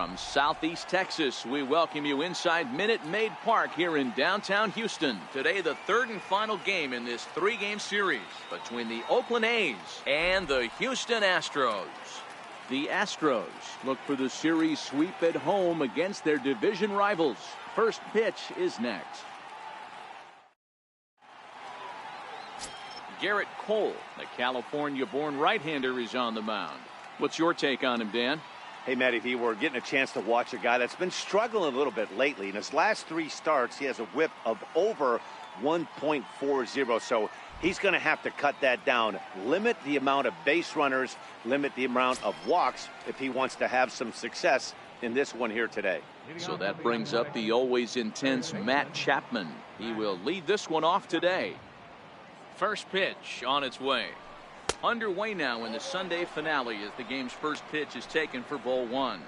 From Southeast Texas, we welcome you inside Minute Maid Park here in downtown Houston. Today, the third and final game in this three-game series between the Oakland A's and the Houston Astros. The Astros look for the series sweep at home against their division rivals. First pitch is next. Garrett Cole, the California-born right-hander, is on the mound. What's your take on him, Dan? Hey, Matty V, we're getting a chance to watch a guy that's been struggling a little bit lately. In his last three starts, he has a whip of over 1.40, so he's going to have to cut that down, limit the amount of base runners, limit the amount of walks if he wants to have some success in this one here today. So that brings up the always intense Matt Chapman. He will lead this one off today. First pitch on its way. Underway now in the Sunday finale as the game's first pitch is taken for ball one.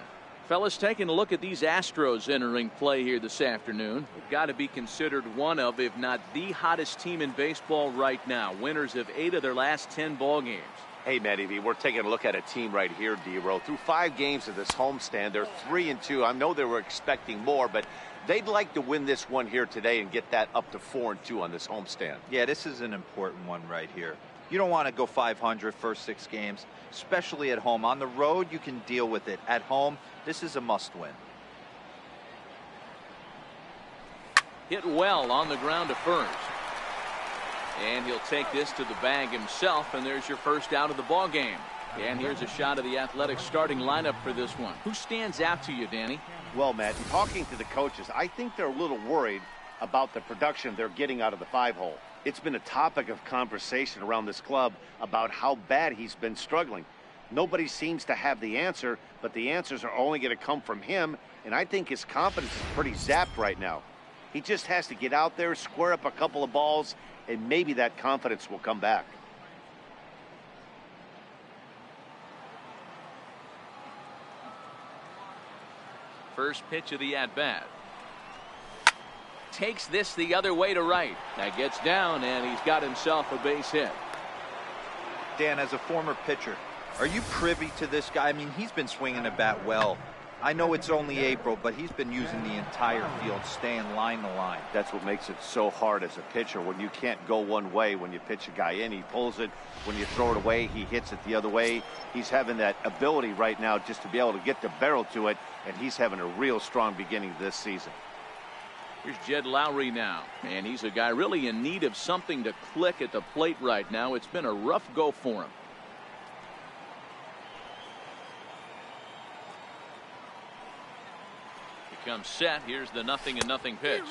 Fellas, taking a look at these Astros entering play here this afternoon. They've got to be considered one of, if not the hottest team in baseball right now. Winners of 8 of their last 10 ball games. Hey, Matty V, we're taking a look at a team right here, D-Row. Through 5 games of this homestand, they're 3-2. I know they were expecting more, but they'd like to win this one here today and get that up to 4-2 on this homestand. Yeah, this is an important one right here. You don't want to go 500 first 6 games, especially at home. On the road, you can deal with it. At home, this is a must-win. Hit well on the ground to first. And he'll take this to the bag himself, and there's your first out of the ball game. And here's a shot of the Athletics starting lineup for this one. Who stands out to you, Danny? Well, Matt, in talking to the coaches, I think they're a little worried about the production they're getting out of the 5-hole. It's been a topic of conversation around this club about how bad he's been struggling. Nobody seems to have the answer, but the answers are only going to come from him, and I think his confidence is pretty zapped right now. He just has to get out there, square up a couple of balls, and maybe that confidence will come back. First pitch of the at-bat. Takes this the other way to right. That gets down, and he's got himself a base hit. Dan, as a former pitcher, are you privy to this guy? I mean, he's been swinging the bat well. I know it's only April, but he's been using the entire field, staying line to line. That's what makes it so hard as a pitcher. When you can't go one way, when you pitch a guy in, he pulls it. When you throw it away, he hits it the other way. He's having that ability right now just to be able to get the barrel to it, and he's having a real strong beginning this season. Here's Jed Lowry now, and he's a guy really in need of something to click at the plate right now. It's been a rough go for him. He comes set. Here's the 0-0 pitch.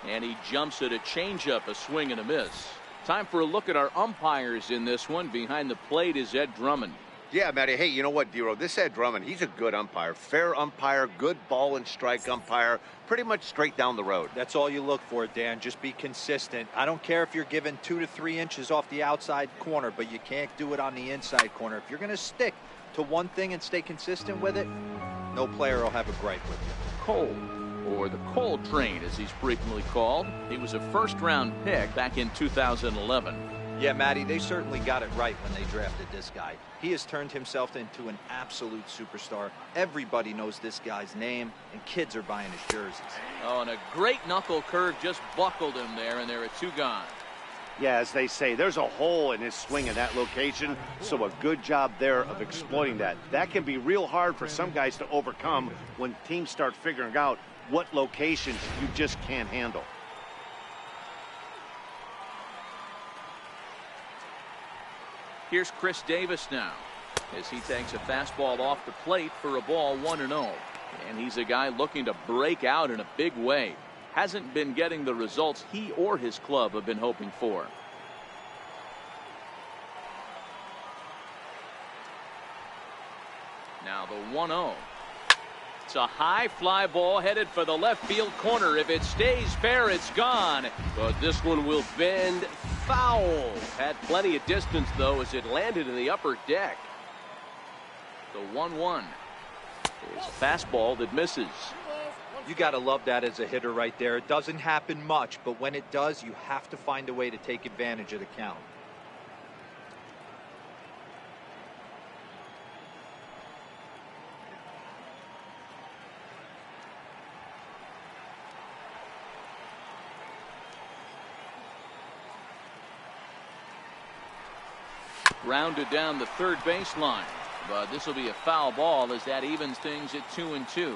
And he jumps at a changeup, a swing and a miss. Time for a look at our umpires in this one. Behind the plate is Ed Drummond. Yeah, Matty. Hey, you know what, D-Row? This Ed Drummond, he's a good umpire. Fair umpire, good ball and strike umpire. Pretty much straight down the road. That's all you look for, Dan. Just be consistent. I don't care if you're given 2 to 3 inches off the outside corner, but you can't do it on the inside corner. If you're going to stick to one thing and stay consistent with it, no player will have a gripe with you. Cole, or the Cole Train as he's frequently called. He was a first-round pick back in 2011. Yeah, Matty, they certainly got it right when they drafted this guy. He has turned himself into an absolute superstar. Everybody knows this guy's name, and kids are buying his jerseys. Oh, and a great knuckle curve just buckled him there, and there are 2 gone. Yeah, as they say, there's a hole in his swing in that location, so a good job there of exploiting that. That can be real hard for some guys to overcome when teams start figuring out what locations you just can't handle. Here's Chris Davis now as he takes a fastball off the plate for a ball 1-0. And he's a guy looking to break out in a big way. Hasn't been getting the results he or his club have been hoping for. Now the 1-0. It's a high fly ball headed for the left field corner. If it stays fair, it's gone. But this one will bend foul. Had plenty of distance, though, as it landed in the upper deck. The 1-1 is a fastball that misses. You got to love that as a hitter right there. It doesn't happen much, but when it does, you have to find a way to take advantage of the count. Grounded down the third baseline, but this will be a foul ball as that evens things at 2-2.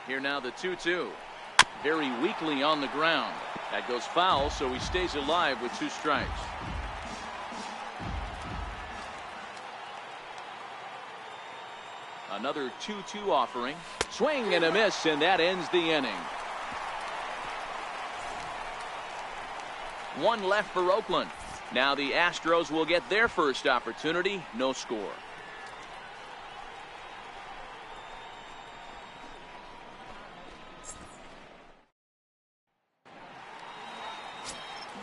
Here now the 2-2. Very weakly on the ground. That goes foul, so he stays alive with 2 strikes. Another 2-2 offering. Swing and a miss, and that ends the inning. 1 left for Oakland. Now the Astros will get their first opportunity. No score.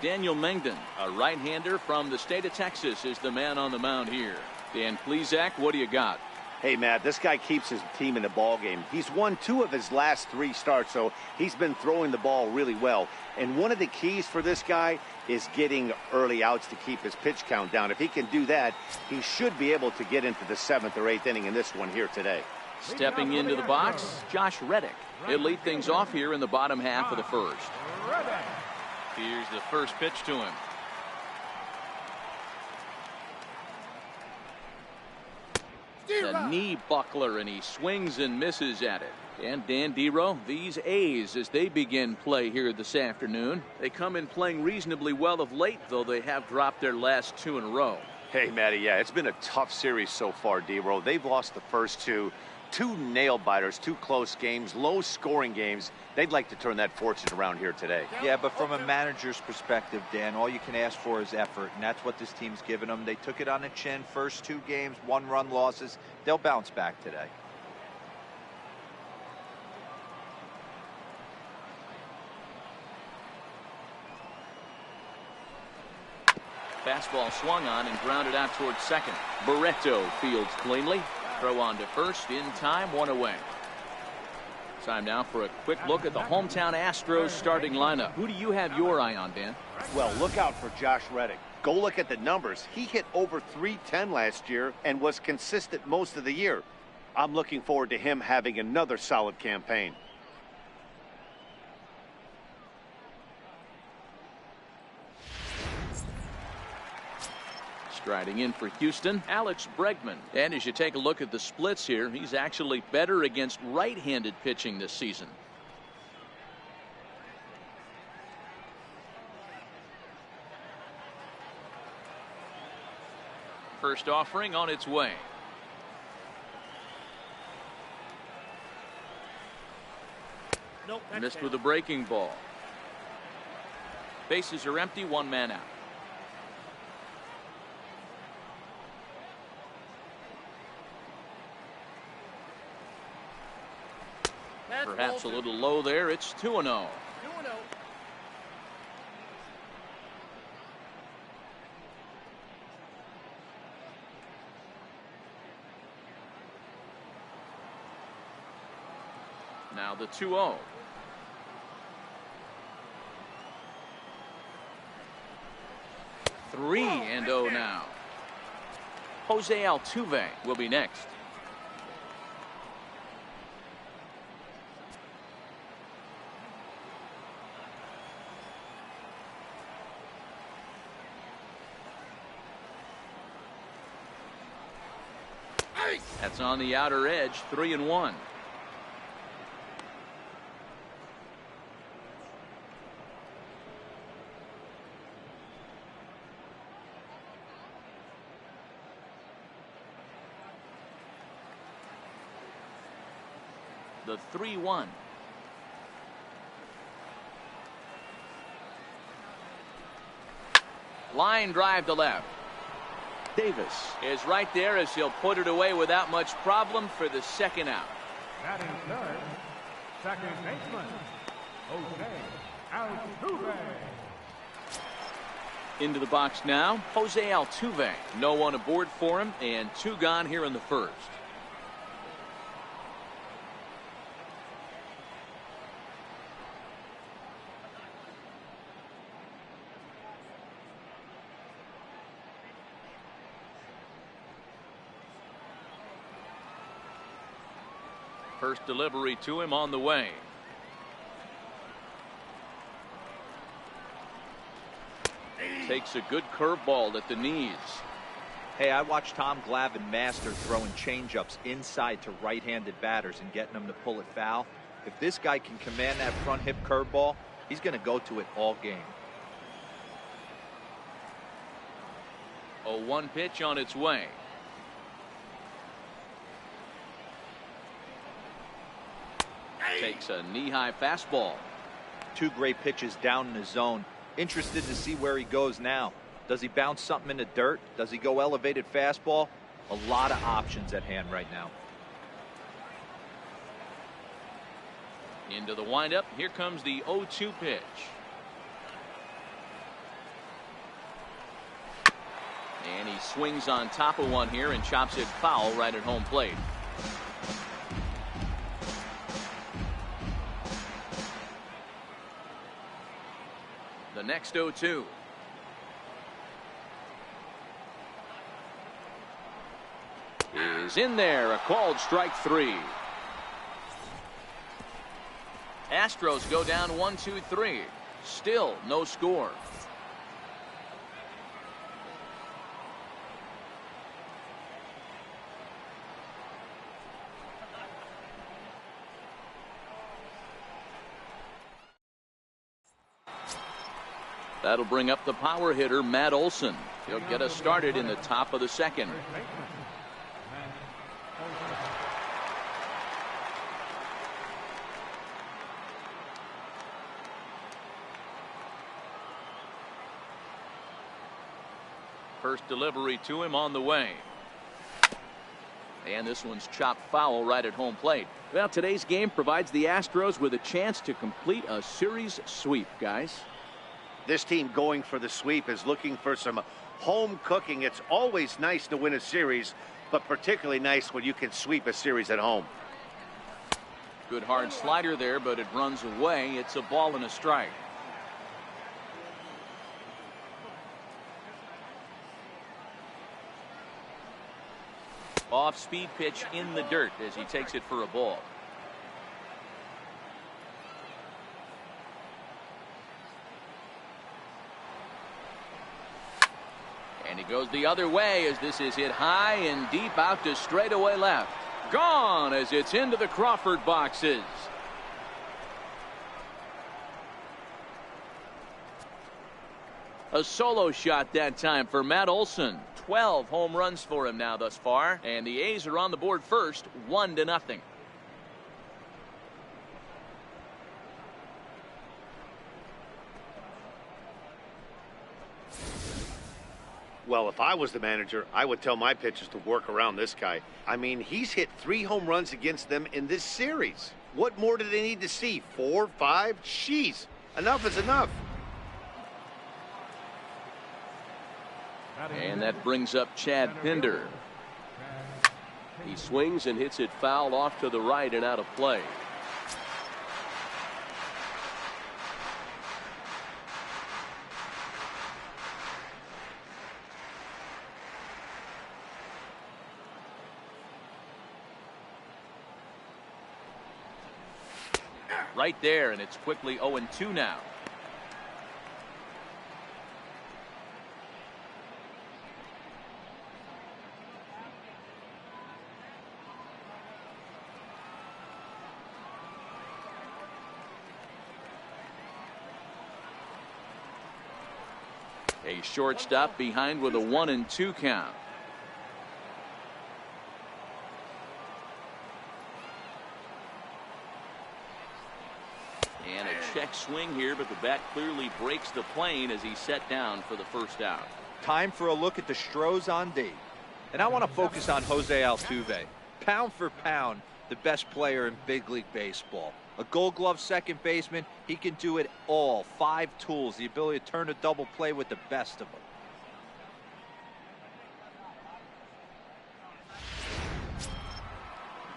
Daniel Mengden, a right-hander from the state of Texas, is the man on the mound here. Dan Plesac, what do you got? Hey, Matt, this guy keeps his team in the ball game. He's won 2 of his last 3 starts, so he's been throwing the ball really well. And one of the keys for this guy is getting early outs to keep his pitch count down. If he can do that, he should be able to get into the 7th or 8th inning in this one here today. Stepping into the box, Josh Reddick. He'll lead things off here in the bottom half of the first. Here's the first pitch to him. The knee buckler, and he swings and misses at it. And Dan Dero, these A's, as they begin play here this afternoon, they come in playing reasonably well of late, though they have dropped their last 2 in a row. Hey, Matty, yeah, it's been a tough series so far, Dero. They've lost the first 2 nail-biters, 2 close games, low-scoring games. They'd like to turn that fortune around here today. Yeah, but from a manager's perspective, Dan, all you can ask for is effort, and that's what this team's given them. They took it on the chin. First 2 games, 1-run losses. They'll bounce back today. Fastball swung on and grounded out towards second. Barreto fields cleanly. Throw on to first in time, 1 away. Time now for a quick look at the hometown Astros starting lineup. Who do you have your eye on, Dan? Well, look out for Josh Reddick. Go look at the numbers. He hit over .310 last year and was consistent most of the year. I'm looking forward to him having another solid campaign. Striding in for Houston, Alex Bregman. And as you take a look at the splits here, he's actually better against right-handed pitching this season. First offering on its way. Nope, missed with a breaking ball. Bases are empty, 1 man out. Perhaps a little low there. It's 2-0. 2-0. Now the 2-0. Three and 0 now. Jose Altuve will be next. That's on the outer edge, 3-1. The 3-1. Line drive to left. Davis is right there as he'll put it away without much problem for the second out. Batting third, second baseman, Jose Altuve. Into the box now, Jose Altuve. No one aboard for him, and 2 gone here in the first. First delivery to him on the way. Takes a good curveball at the knees. Hey, I watched Tom Glavine master throwing changeups inside to right-handed batters and getting them to pull it foul. If this guy can command that front hip curveball, he's going to go to it all game. 0-1 pitch on its way. Takes a knee-high fastball. Two great pitches down in the zone. Interested to see where he goes now. Does he bounce something in the dirt? Does he go elevated fastball? A lot of options at hand right now. Into the windup. Here comes the 0-2 pitch. And he swings on top of one here and chops it foul right at home plate. The next 0-2. Is in there. A called strike 3. Astros go down 1-2-3. Still no score. That'll bring up the power hitter, Matt Olson. He'll get us started in the top of the second. First delivery to him on the way. And this one's chopped foul right at home plate. Well, today's game provides the Astros with a chance to complete a series sweep, guys. This team going for the sweep is looking for some home cooking. It's always nice to win a series, but particularly nice when you can sweep a series at home. Good hard slider there, but it runs away. It's a ball and a strike. Off speed pitch in the dirt as he takes it for a ball. And he goes the other way as this is hit high and deep out to straightaway left. Gone as it's into the Crawford boxes. A solo shot that time for Matt Olson. 12 home runs for him now thus far. And the A's are on the board first, 1-0. Well, if I was the manager, I would tell my pitchers to work around this guy. I mean, he's hit 3 home runs against them in this series. What more do they need to see? 4, 5? Jeez, enough is enough. And that brings up Chad Pinder. He swings and hits it foul off to the right and out of play. Right there, and it's quickly 0-2 now. A shortstop behind with a 1-2 count. And a check swing here, but the bat clearly breaks the plane as he's set down for the first out. Time for a look at the Stros on D. And I want to focus on Jose Altuve. Pound for pound, the best player in big league baseball. A Gold Glove second baseman, he can do it all. 5 tools, the ability to turn a double play with the best of them.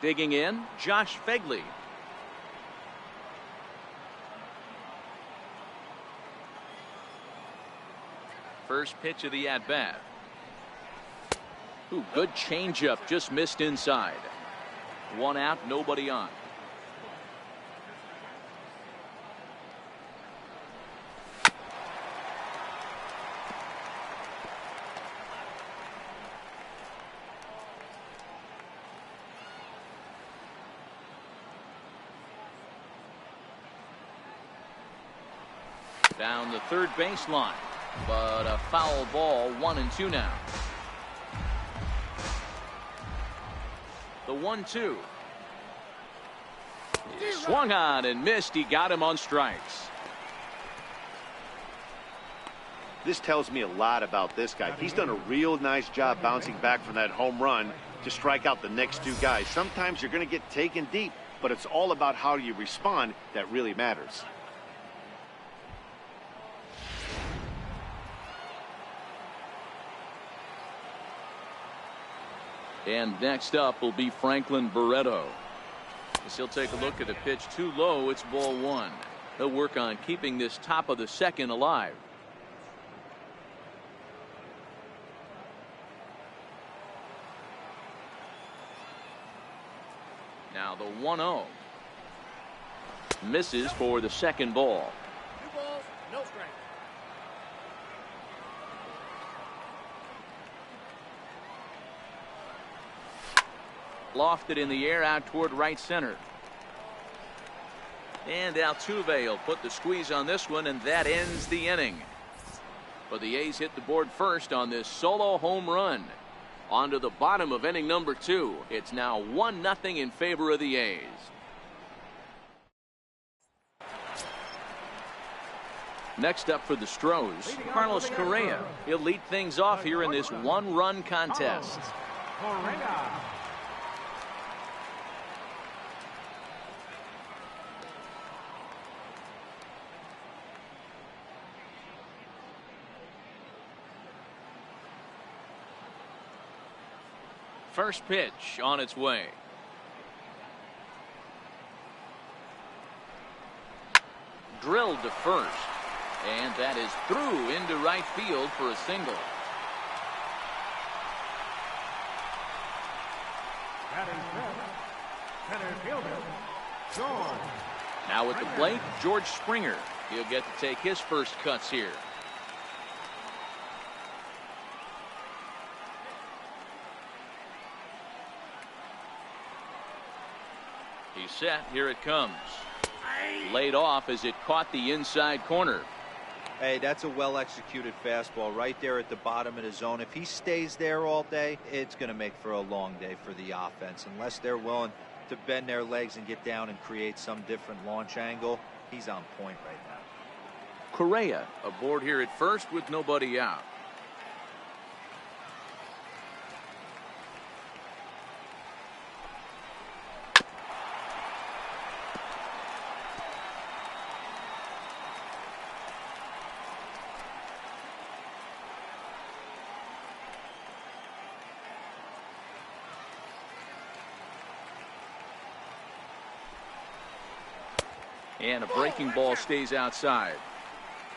Digging in, Josh Fegley. First pitch of the at-bat. Ooh, good changeup, just missed inside. 1 out, nobody on. Down the third baseline, but a foul ball, 1-2 now. The 1-2. He swung on and missed. He got him on strikes. This tells me a lot about this guy. He's done a real nice job bouncing back from that home run to strike out the next two guys. Sometimes you're going to get taken deep, but it's all about how you respond that really matters. And next up will be Franklin Barreto. As he'll take a look at a pitch too low. It's ball one. He'll work on keeping this top of the second alive. Now the 1-0. Misses for the second ball. 2 balls, no strikes. Lofted in the air out toward right center. And Altuve will put the squeeze on this one, and that ends the inning. But the A's hit the board first on this solo home run. On to the bottom of inning number 2. It's now 1-0 in favor of the A's. Next up for the Stros, Carlos Correa. He'll lead things off here in this one-run contest. Correa. First pitch on its way. Drilled to first. And that is through into right field for a single. Batting fifth, center fielder, George. Now at the plate, George Springer. He'll get to take his first cuts here. He's set. Here it comes. Laid off as it caught the inside corner. Hey, that's a well-executed fastball right there at the bottom of the zone. If he stays there all day, it's going to make for a long day for the offense. Unless they're willing to bend their legs and get down and create some different launch angle, he's on point right now. Correa aboard here at first with nobody out. And a breaking ball stays outside.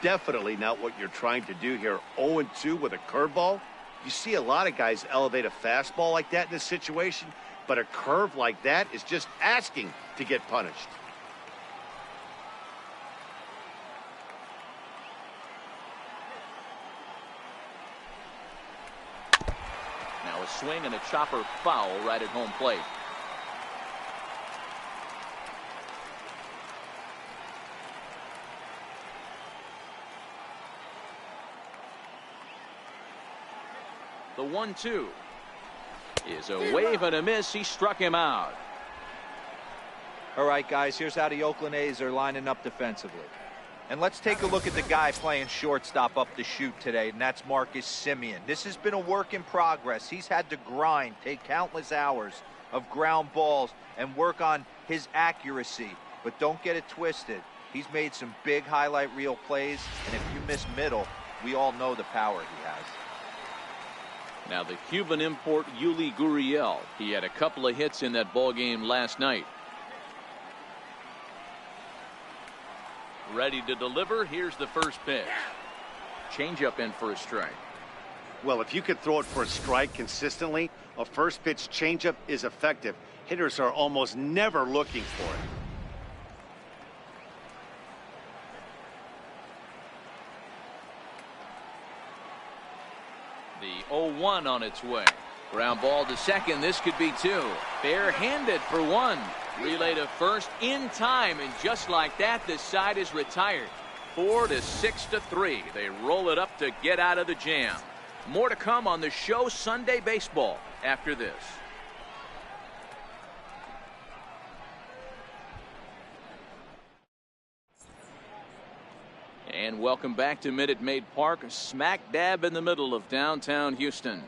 Definitely not what you're trying to do here. 0-2 with a curveball. You see a lot of guys elevate a fastball like that in this situation, but a curve like that is just asking to get punished. Now a swing and a chopper foul right at home plate. The 1-2 is a wave and a miss. He struck him out. All right, guys, here's how the Oakland A's are lining up defensively. And let's take a look at the guy playing shortstop up the chute today, and that's Marcus Semien. This has been a work in progress. He's had to grind, take countless hours of ground balls, and work on his accuracy. But don't get it twisted. He's made some big highlight reel plays, and if you miss middle, we all know the power he has. Now the Cuban import Yuli Gurriel. He had a couple of hits in that ball game last night. Ready to deliver. Here's the first pitch. Changeup in for a strike. Well, if you could throw it for a strike consistently, a first pitch changeup is effective. Hitters are almost never looking for it. The 0-1 on its way. Ground ball to second. This could be two. Bare-handed for one. Relay to first in time, and just like that, the side is retired. 4 to 6 to 3. They roll it up to get out of the jam. More to come on the show Sunday Baseball after this. And welcome back to Minute Maid Park, smack dab in the middle of downtown Houston.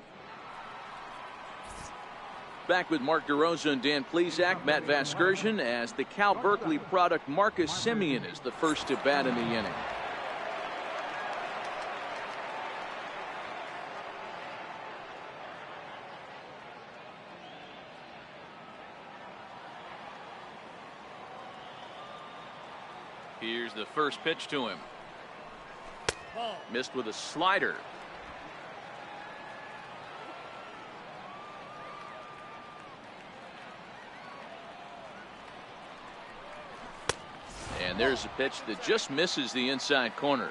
Back with Mark DeRosa and Dan Plesac, Matt Vasgersian, as the Cal Berkeley product Marcus Semien is the first to bat in the inning. Here's the first pitch to him. Missed with a slider. And there's a pitch that just misses the inside corner.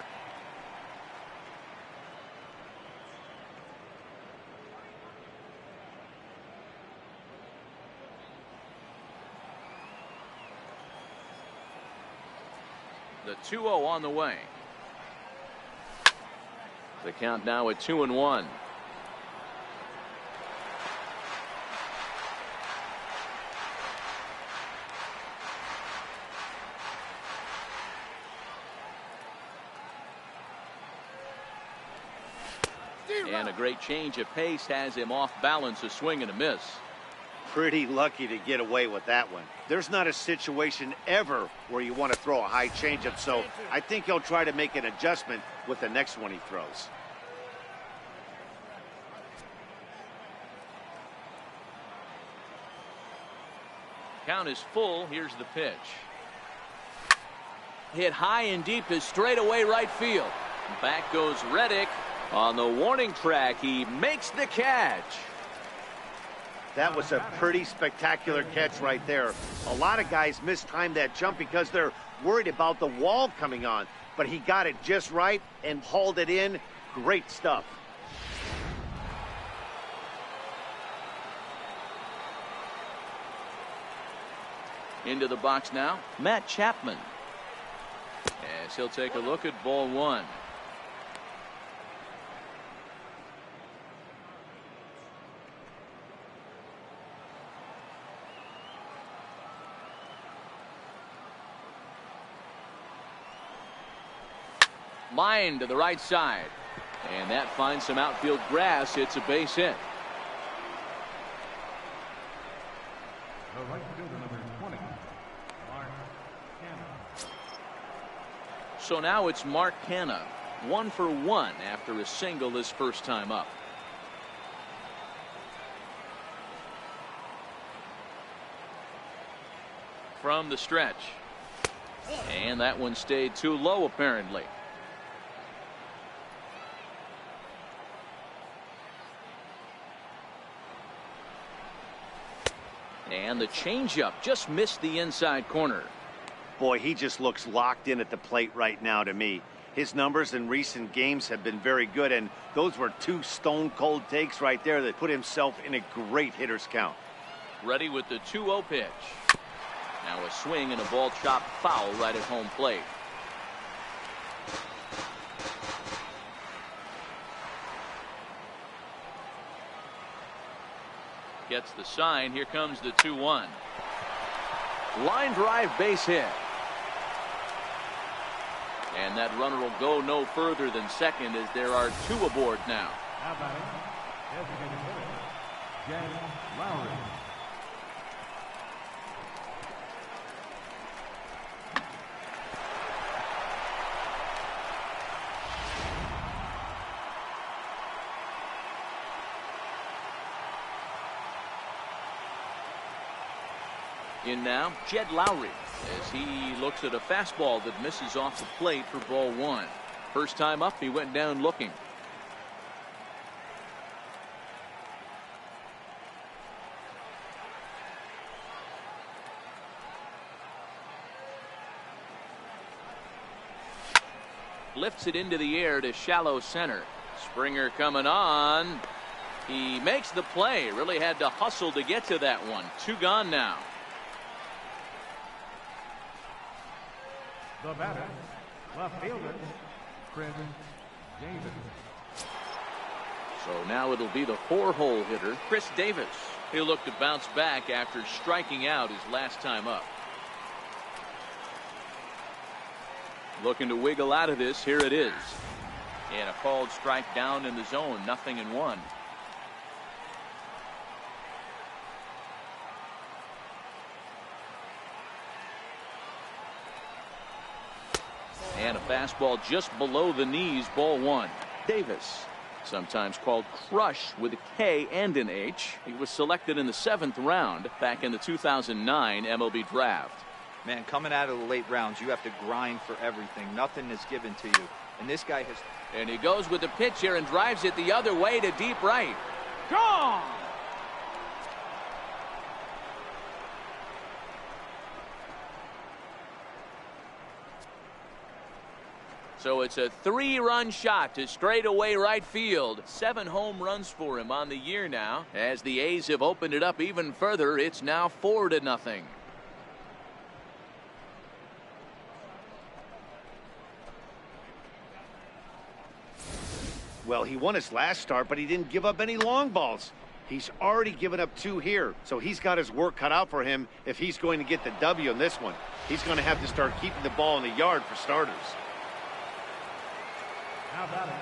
The 2-0 on the way. The count now at 2-1. And a great change of pace has him off balance, a swing and a miss. Pretty lucky to get away with that one. There's not a situation ever where you want to throw a high changeup, so I think he'll try to make an adjustment with the next one he throws. Count is full. Here's the pitch. Hit high and deep to straightaway right field. Back goes Reddick. On the warning track, he makes the catch. That was a pretty spectacular catch right there. A lot of guys mistime that jump because they're worried about the wall coming on. But he got it just right and hauled it in. Great stuff. Into the box now, Matt Chapman. As he'll take a look at ball one. Line to the right side. And that finds some outfield grass. It's a base hit. The right fielder, number 20, Mark Canal. So now it's Mark Canna, 1 for 1 after a single his first time up. From the stretch. And that one stayed too low apparently. And the changeup just missed the inside corner. Boy, he just looks locked in at the plate right now to me. His numbers in recent games have been very good, and those were two stone-cold takes right there that put himself in a great hitter's count. Ready with the 2-0 pitch. Now a swing and a ball chopped foul right at home plate. Gets the sign. Here comes the 2-1. Line drive base hit. And that runner will go no further than second as there are 2 aboard now. How about it? Designated hitter, Jed Lowry. In now, Jed Lowry, as he looks at a fastball that misses off the plate for ball 1. First time up, he went down looking. Lifts it into the air to shallow center. Springer coming on. He makes the play. Really had to hustle to get to that one. 2 gone now. The batter, Left fielder, Chris Davis. So now it'll be the 4-hole hitter, Chris Davis. He'll look to bounce back after striking out his last time up. Looking to wiggle out of this. Here it is. And a called strike down in the zone. 0-1. And a fastball just below the knees. Ball 1. Davis, sometimes called Crush with a K and an H. He was selected in the 7th round back in the 2009 MLB draft. Man, coming out of the late rounds, you have to grind for everything. Nothing is given to you. And this guy has... And he goes with the pitch here and drives it the other way to deep right. Gone! So it's a 3-run shot to straightaway right field. 7 home runs for him on the year now. As the A's have opened it up even further, it's now 4-0. Well, he won his last start, but he didn't give up any long balls. He's already given up 2 here, so he's got his work cut out for him if he's going to get the W in this one. He's going to have to start keeping the ball in the yard for starters. How about it?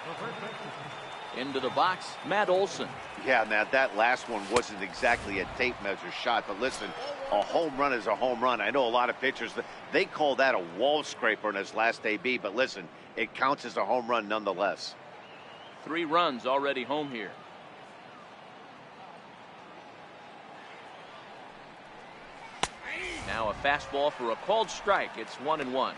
The first baseman. Into the box, Matt Olson. Yeah, Matt, that last one wasn't exactly a tape measure shot, but listen, a home run is a home run. I know a lot of pitchers, they call that a wall scraper in his last AB, but listen, it counts as a home run nonetheless. 3 runs already home here. Now a fastball for a called strike. It's 1-1.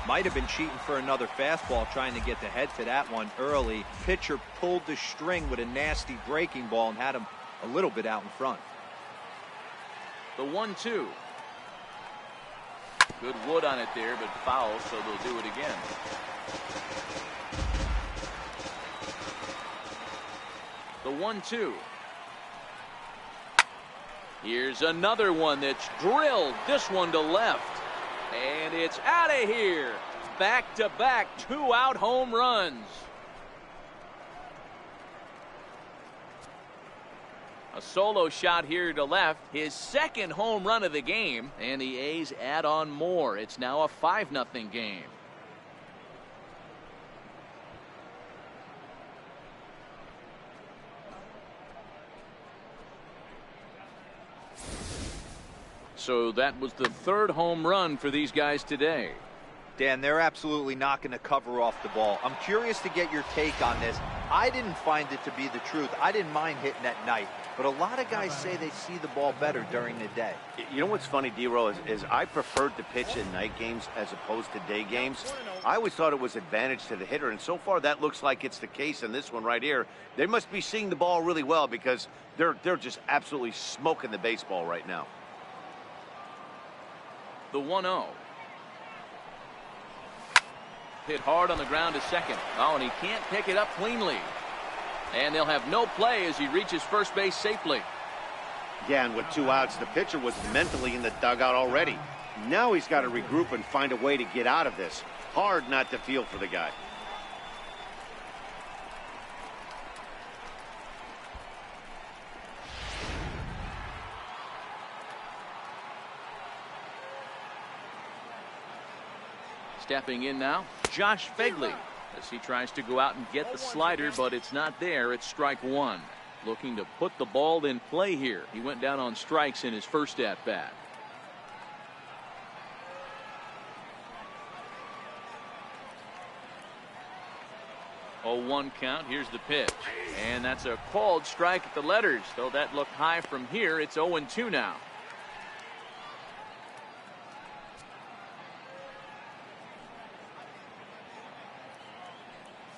Might have been cheating for another fastball, trying to get the head to that one early. Pitcher pulled the string with a nasty breaking ball and had him a little bit out in front. The 1-2. Good wood on it there, but foul, so they'll do it again. The 1-2. Here's another one that's drilled. This one to left. And it's out of here. Back-to-back 2-out home runs. A solo shot here to left. His 2nd home run of the game. And the A's add on more. It's now a 5-0 game. So that was the 3rd home run for these guys today. Dan, they're absolutely not going to cover off the ball. I'm curious to get your take on this. I didn't find it to be the truth. I didn't mind hitting at night. But a lot of guys say they see the ball better during the day. You know what's funny, D-Row, is I preferred to pitch in night games as opposed to day games. I always thought it was advantage to the hitter, and so far that looks like it's the case in this one right here. They must be seeing the ball really well because they're just absolutely smoking the baseball right now. The 1-0. Hit hard on the ground to second. Oh, and he can't pick it up cleanly. And they'll have no play as he reaches first base safely. Yeah, and with 2 outs, the pitcher was mentally in the dugout already. Now he's got to regroup and find a way to get out of this. Hard not to feel for the guy. Stepping in now, Josh Fegley, as he tries to go out and get the slider, but it's not there. It's strike 1. Looking to put the ball in play here. He went down on strikes in his first at-bat. 0-1 count. Here's the pitch. And that's a called strike at the letters. Though that looked high from here, it's 0-2 now.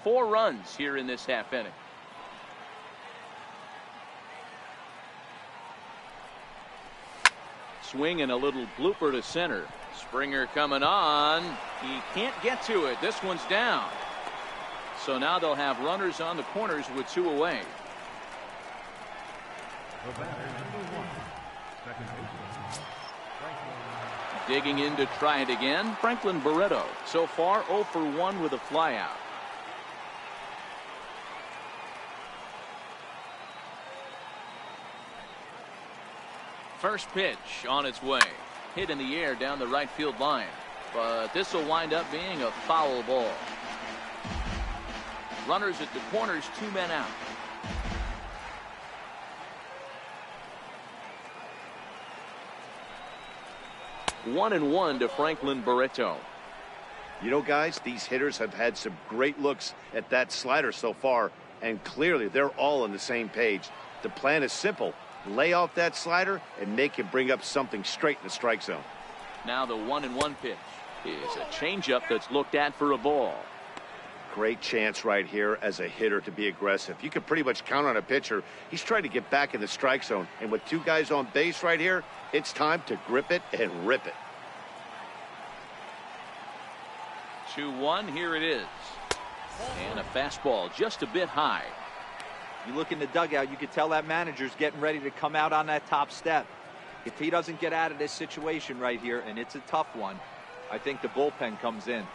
Four runs here in this half inning. Swing and a little blooper to center. Springer coming on. He can't get to it. This one's down. So now they'll have runners on the corners with 2 away. The batter, number 1, second baseman, Franklin. Digging in to try it again, Franklin Barreto. So far 0 for 1 with a flyout. First pitch on its way. Hit in the air down the right field line. But this will wind up being a foul ball. Runners at the corners, 2 men out. One and one to Franklin Barreto. You know, guys, these hitters have had some great looks at that slider so far, and clearly they're all on the same page. The plan is simple. Lay off that slider and make him bring up something straight in the strike zone. Now the 1-1 pitch is a changeup that's looked at for a ball. Great chance right here as a hitter to be aggressive. You can pretty much count on a pitcher. He's trying to get back in the strike zone, and with 2 guys on base right here, it's time to grip it and rip it. 2-1, here it is. And a fastball just a bit high. You look in the dugout, you can tell that manager's getting ready to come out on that top step. If he doesn't get out of this situation right here, and it's a tough one, I think the bullpen comes in.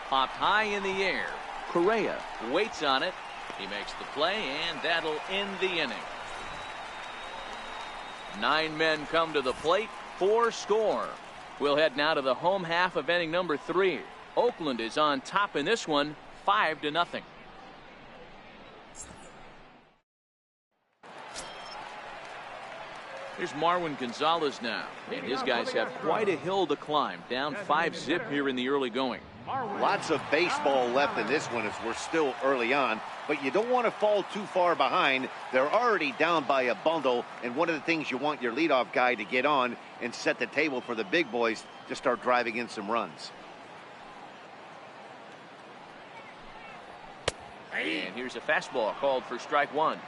Popped high in the air. Correa waits on it. He makes the play, and that'll end the inning. 9 men come to the plate, 4 score. We'll head now to the home half of inning number 3. Oakland is on top in this one, 5-0. Here's Marwin Gonzalez now, and his guys have quite a hill to climb. Down 5-zip here in the early going. Lots of baseball left in this one as we're still early on, but you don't want to fall too far behind. They're already down by a bundle, and one of the things you want your leadoff guy to get on and set the table for the big boys to start driving in some runs. And here's a fastball called for strike 1.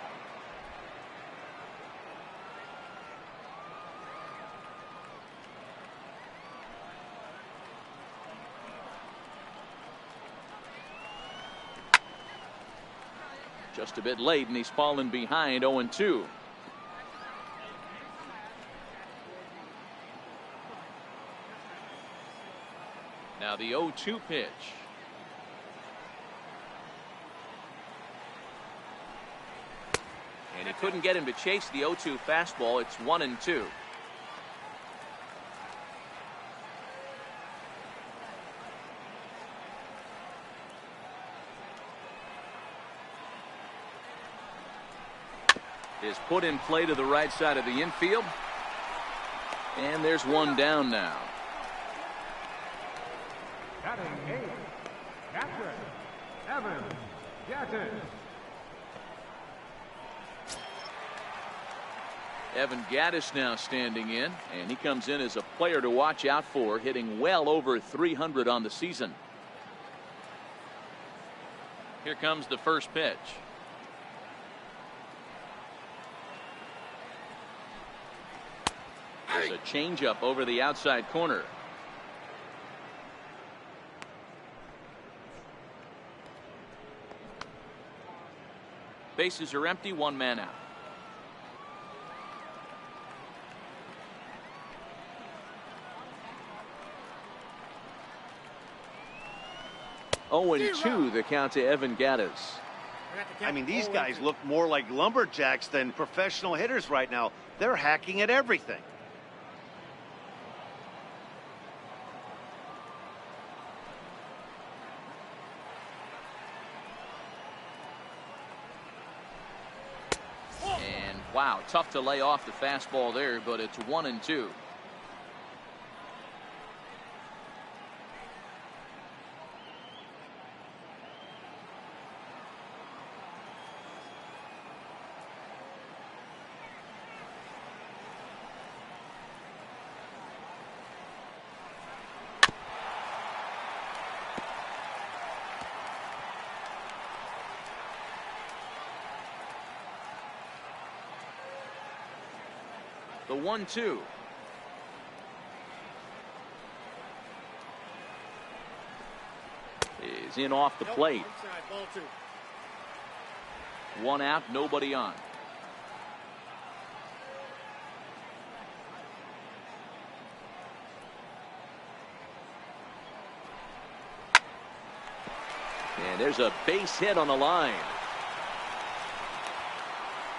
Just a bit late, and he's fallen behind 0-2. Now the 0-2 pitch. And he couldn't get him to chase the 0-2 fastball. It's 1-2. Is put in play to the right side of the infield. And there's one down now. Batting 8, catcher, Evan Gattis. Evan Gattis now standing in, and he comes in as a player to watch out for, hitting well over 300 on the season. Here comes the first pitch. There's a changeup over the outside corner. Bases are empty, 1 man out. Oh, and 2 the count to Evan Gattis. I mean, these guys look more like lumberjacks than professional hitters right now. They're hacking at everything. And wow, tough to lay off the fastball there, but it's 1-2. The 1-2. Is in off the plate. One out, nobody on. And there's a base hit on the line.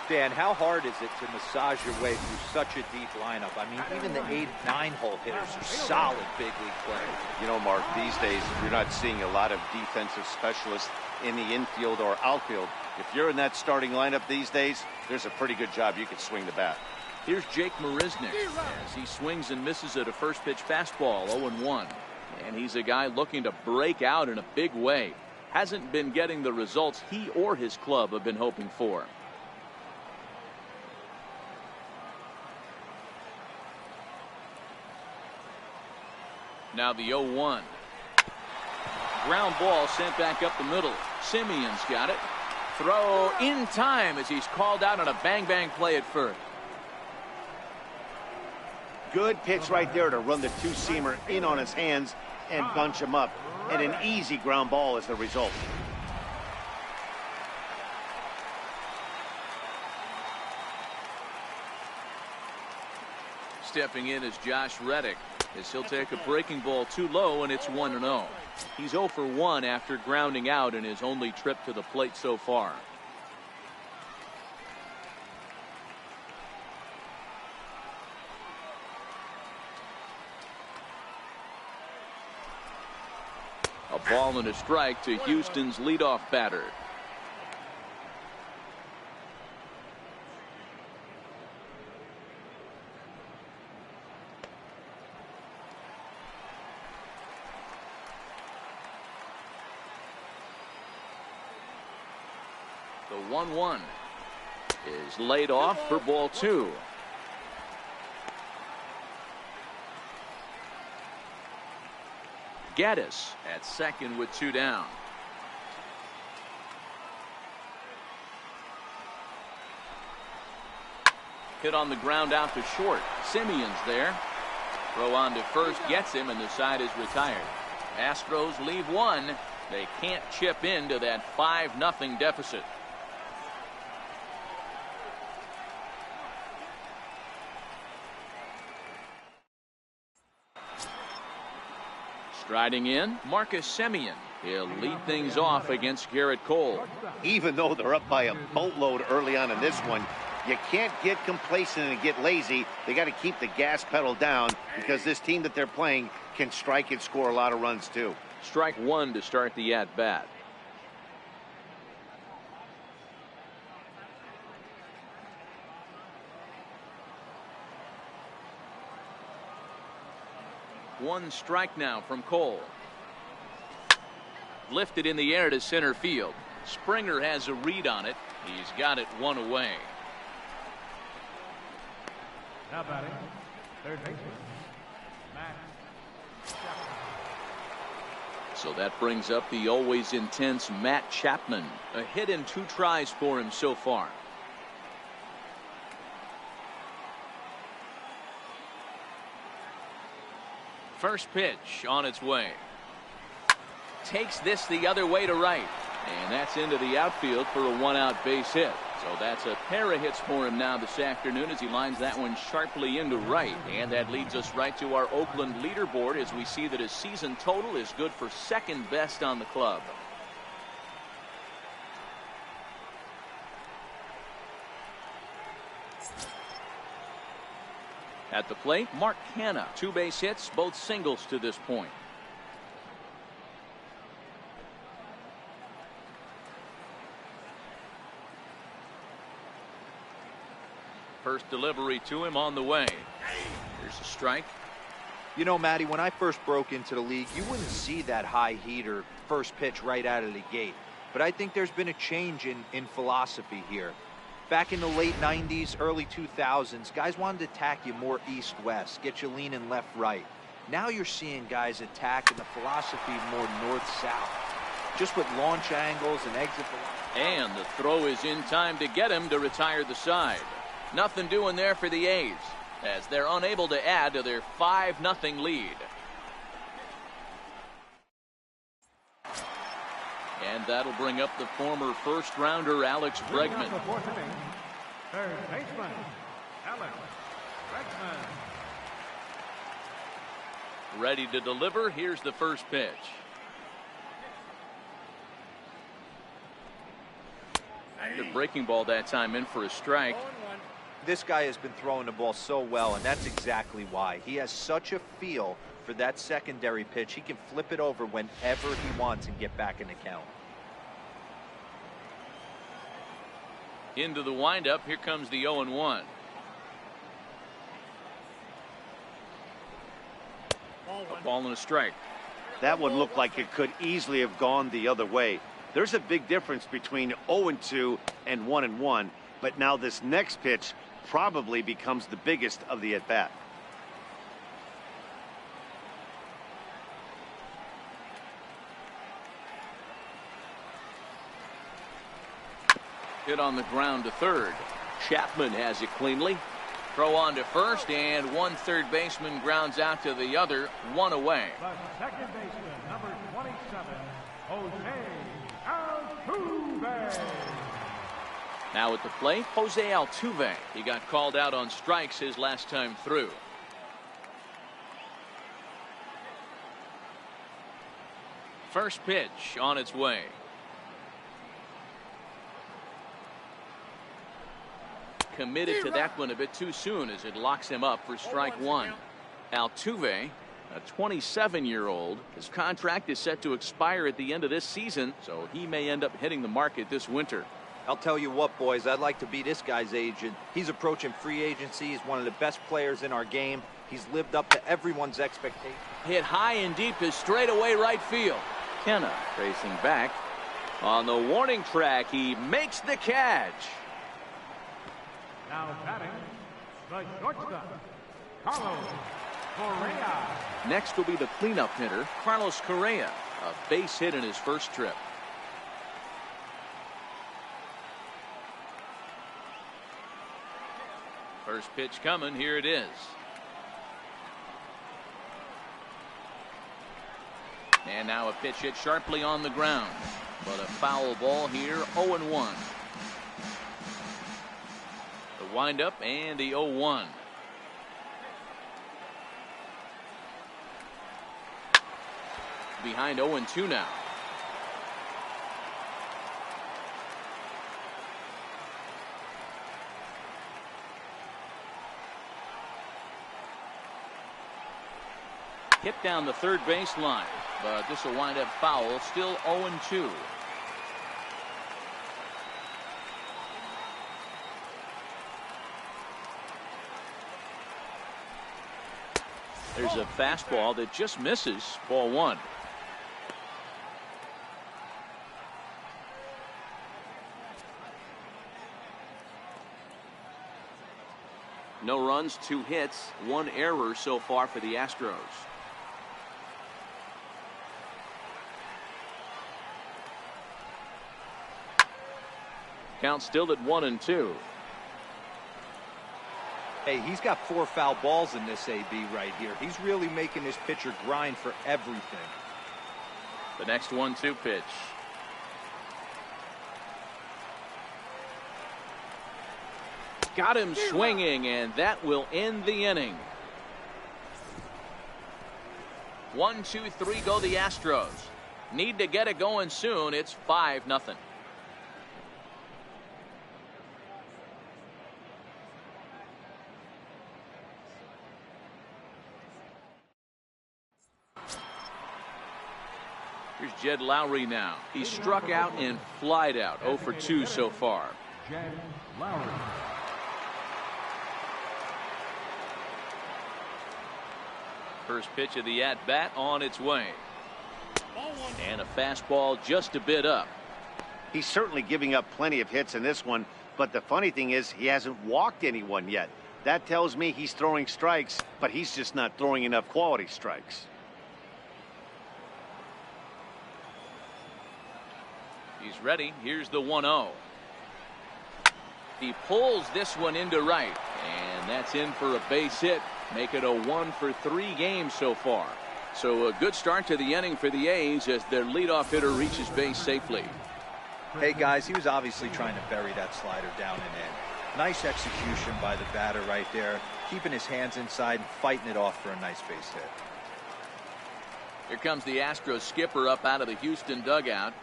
Dan, how hard is it to massage your way through such a deep lineup? I mean, even the 8, 9-hole hitters are solid big league players. You know, Mark, these days you're not seeing a lot of defensive specialists in the infield or outfield. If you're in that starting lineup these days, there's a pretty good job you can swing the bat. Here's Jake Marisnick as he swings and misses at a first pitch fastball, 0-1. And he's a guy looking to break out in a big way. Hasn't been getting the results he or his club have been hoping for. Now the 0-1. Ground ball sent back up the middle. Simeon's got it. Throw in time as he's called out on a bang-bang play at first. Good pitch right there to run the two-seamer in on his hands and bunch him up. And an easy ground ball is the result. Stepping in is Josh Reddick as he'll take a breaking ball too low, and it's 1-0. He's 0 for 1 after grounding out in his only trip to the plate so far. A ball and a strike to Houston's leadoff batter. The 1-1 is laid off for ball 2. Gaddis at second with 2 down. Hit on the ground out to short. Simeon's there. Throw on to first gets him, and the side is retired. Astros leave one. They can't chip into that 5-0 deficit. Striding in, Marcus Semien. He'll lead things off against Garrett Cole. Even though they're up by a boatload early on in this one, you can't get complacent and get lazy. They got to keep the gas pedal down because this team that they're playing can strike and score a lot of runs too. Strike 1 to start the at-bat. One strike now from Cole. Lifted in the air to center field. Springer has a read on it. He's got it 1 away. Now batting, third baseman, Matt. So that brings up the always intense Matt Chapman. A hit in 2 tries for him so far. First pitch on its way. Takes this the other way to right. And that's into the outfield for a 1-out base hit. So that's a pair of hits for him now this afternoon as he lines that one sharply into right. And that leads us right to our Oakland leaderboard as we see that his season total is good for second best on the club. At the plate, Mark Canha. 2 base hits, both singles to this point. First delivery to him on the way. Here's a strike. You know, Matty, when I first broke into the league, you wouldn't see that high heater first pitch right out of the gate. But I think there's been a change in philosophy here. Back in the late 90s, early 2000s, guys wanted to attack you more east-west, get you leaning left-right. Now you're seeing guys attack in the philosophy more north-south, just with launch angles and exit velocity. And the throw is in time to get him to retire the side. Nothing doing there for the A's. as they're unable to add to their 5-0 lead. And that'll bring up the former first-rounder Alex Bregman. Third baseman, Alex Bregman. Ready to deliver. Here's the first pitch. The breaking ball that time in for a strike. This guy has been throwing the ball so well, and that's exactly why. He has such a feel for that secondary pitch. He can flip it over whenever he wants and get back in the count. Into the windup. Here comes the 0-1. A ball and a strike. That one looked like it could easily have gone the other way. There's a big difference between 0-2 and 1-1, but now this next pitch probably becomes the biggest of the at-bat. Hit on the ground to third. Chapman has it cleanly. Throw on to first, and one third baseman grounds out to the other, one away. The second baseman, number 27, Altuve. Now at the plate, Jose Altuve. He got called out on strikes his last time through. First pitch on its way. Committed to that one a bit too soon as it locks him up for strike one. Altuve, a 27-year-old, his contract is set to expire at the end of this season, so he may end up hitting the market this winter. I'll tell you what, boys, I'd like to be this guy's agent. He's approaching free agency. He's one of the best players in our game. He's lived up to everyone's expectations. Hit high and deep to straightaway right field. Kenna racing back. On the warning track, he makes the catch. Now batting, the shortstop, Carlos Correa. Next will be the cleanup hitter, Carlos Correa, a base hit in his first trip. First pitch coming, here it is. And now a pitch hit sharply on the ground, but a foul ball here, 0-1. The windup and the 0-1. Behind 0-2 now. Hit down the third base line, but this will wind up foul, still 0-2. There's a fastball that just misses, ball one. No runs, 2 hits, 1 error so far for the Astros. Count still at 1-2. Hey, he's got 4 foul balls in this AB right here. He's really making this pitcher grind for everything. The next 1-2 pitch. Got him swinging, and that will end the inning. 1, 2, 3 go the Astros. Need to get it going soon. It's 5-0. Here's Jed Lowry now. He struck out and flied out. 0 for 2 so far. Jed Lowry. First pitch of the at-bat on its way. And a fastball just a bit up. He's certainly giving up plenty of hits in this one, but the funny thing is he hasn't walked anyone yet. That tells me he's throwing strikes, but he's just not throwing enough quality strikes. He's ready. Here's the 1-0. He pulls this one into right, and And that's in for a base hit. Make it a 1-for-3 game so far. So a good start to the inning for the A's as their leadoff hitter reaches base safely. Hey guys, he was obviously trying to bury that slider down and in. Nice execution by the batter right there, keeping his hands inside and fighting it off for a nice base hit. Here comes the Astros skipper up out of the Houston dugout,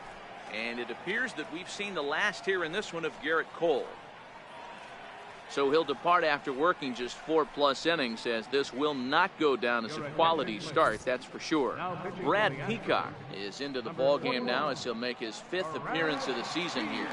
and it appears that we've seen the last here in this one of Garrett Cole. So he'll depart after working just 4+ innings, as this will not go down as a quality start, that's for sure. Brad Peacock is into the ball game now as he'll make his 5th appearance of the season here.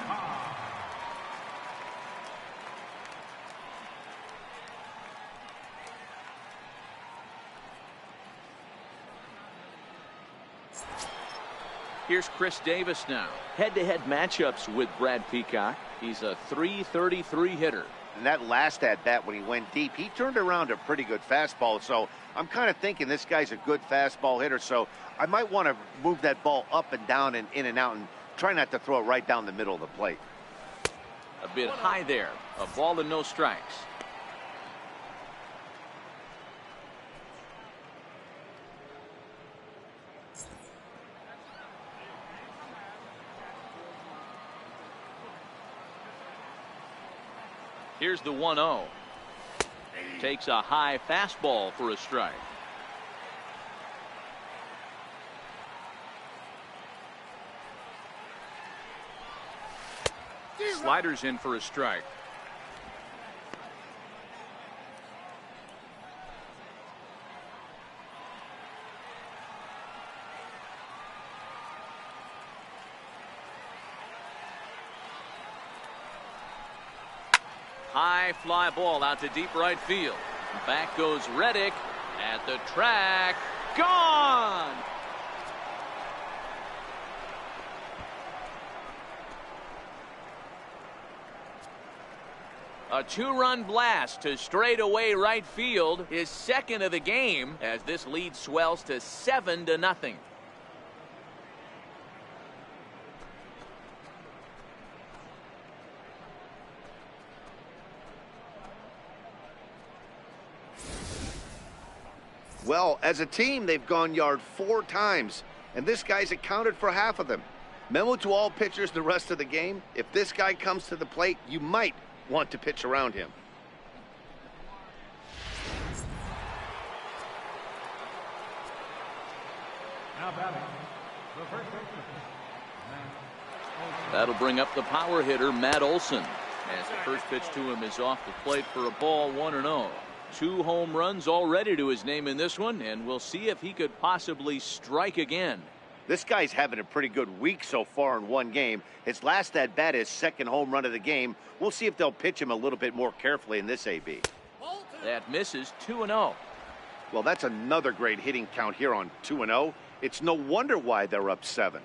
Here's Chris Davis now. Head-to-head matchups with Brad Peacock. He's a .333 hitter. And that last at-bat when he went deep, he turned around a pretty good fastball. So I'm kind of thinking this guy's a good fastball hitter. So I might want to move that ball up and down and in and out and try not to throw it right down the middle of the plate. A bit high there. A ball and no strikes. Here's the 1-0. Takes a high fastball for a strike. Sliders in for a strike. High fly ball out to deep right field. Back goes Reddick at the track. Gone! A 2-run blast to straightaway right field, his 2nd of the game, as this lead swells to 7-0. Well, as a team, they've gone yard 4 times, and this guy's accounted for half of them. Memo to all pitchers the rest of the game: if this guy comes to the plate, you might want to pitch around him. Now batting, the first baseman, That'll bring up the power hitter, Matt Olson, as the first pitch to him is off the plate for a ball, 1-0. 2 home runs already to his name in this one, and we'll see if he could possibly strike again. This guy's having a pretty good week so far in one game. His last at-bat is 2nd home run of the game. We'll see if they'll pitch him a little bit more carefully in this AB. That misses, 2-0. Well, that's another great hitting count here on 2-0. It's no wonder why they're up 7.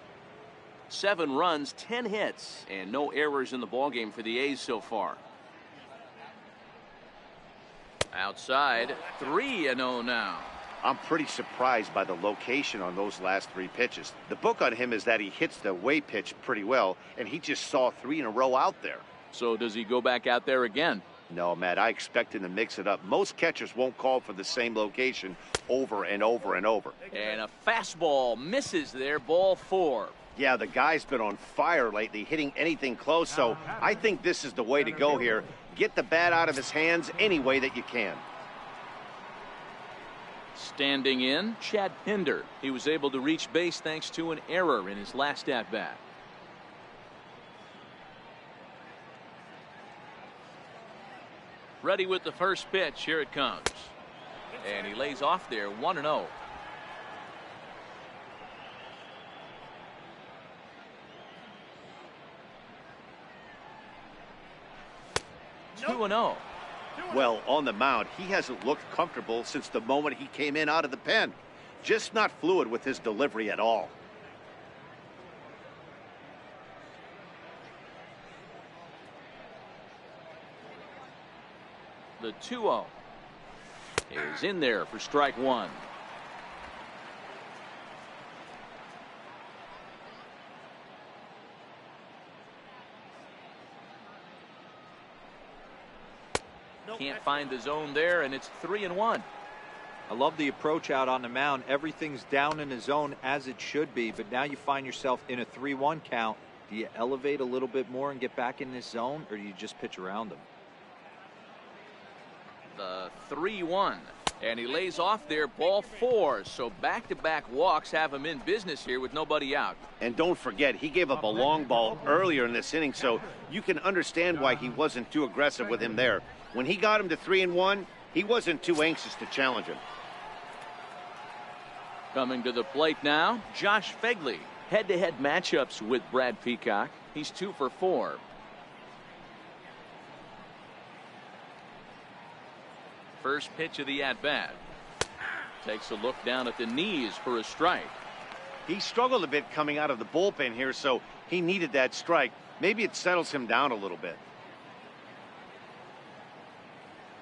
7 runs, 10 hits, and no errors in the ballgame for the A's so far. Outside, 3-0 now. I'm pretty surprised by the location on those last 3 pitches. The book on him is that he hits the away pitch pretty well, and he just saw 3 in a row out there. So does he go back out there again? No, Matt, I expect him to mix it up. Most catchers won't call for the same location over and over and over. And a fastball misses there, ball 4. Yeah, the guy's been on fire lately, hitting anything close, so I think this is the way to go here. Get the bat out of his hands any way that you can. Standing in, Chad Pinder. He was able to reach base thanks to an error in his last at-bat. Ready with the first pitch. Here it comes. And he lays off there, 1-0. Well, on the mound, he hasn't looked comfortable since the moment he came in out of the pen. Just not fluid with his delivery at all. The 2-0 is in there for strike 1. can't find the zone there, and it's 3-1. I love the approach out on the mound. Everything's down in the zone as it should be, but now you find yourself in a 3-1 count. Do you elevate a little bit more and get back in this zone, or do you just pitch around them? The 3-1. And he lays off there, ball 4. So back-to-back walks have him in business here with nobody out. And don't forget, he gave up a long ball earlier in this inning, so you can understand why he wasn't too aggressive with him there. When he got him to 3-1, he wasn't too anxious to challenge him. Coming to the plate now, Josh Fegley. Head-to-head matchups with Brad Peacock. He's 2 for 4. First pitch of the at-bat. Takes a look down at the knees for a strike. He struggled a bit coming out of the bullpen here, so he needed that strike. Maybe it settles him down a little bit.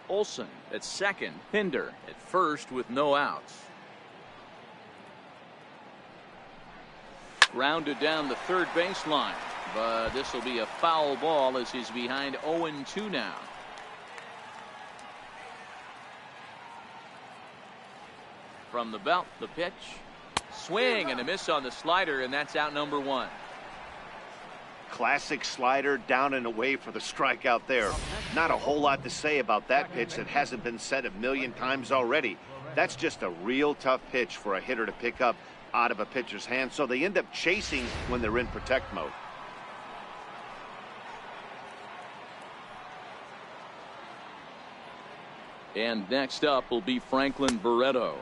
Olson at second. Pinder at first with no outs. Grounded down the third baseline, but this will be a foul ball as he's behind 0-2 now. From the belt, the pitch. Swing and a miss on the slider, and that's out number 1. Classic slider down and away for the strikeout there. Not a whole lot to say about that pitch that hasn't been said a million times already. That's just a real tough pitch for a hitter to pick up out of a pitcher's hand, so they end up chasing when they're in protect mode. And next up will be Franklin Barreto,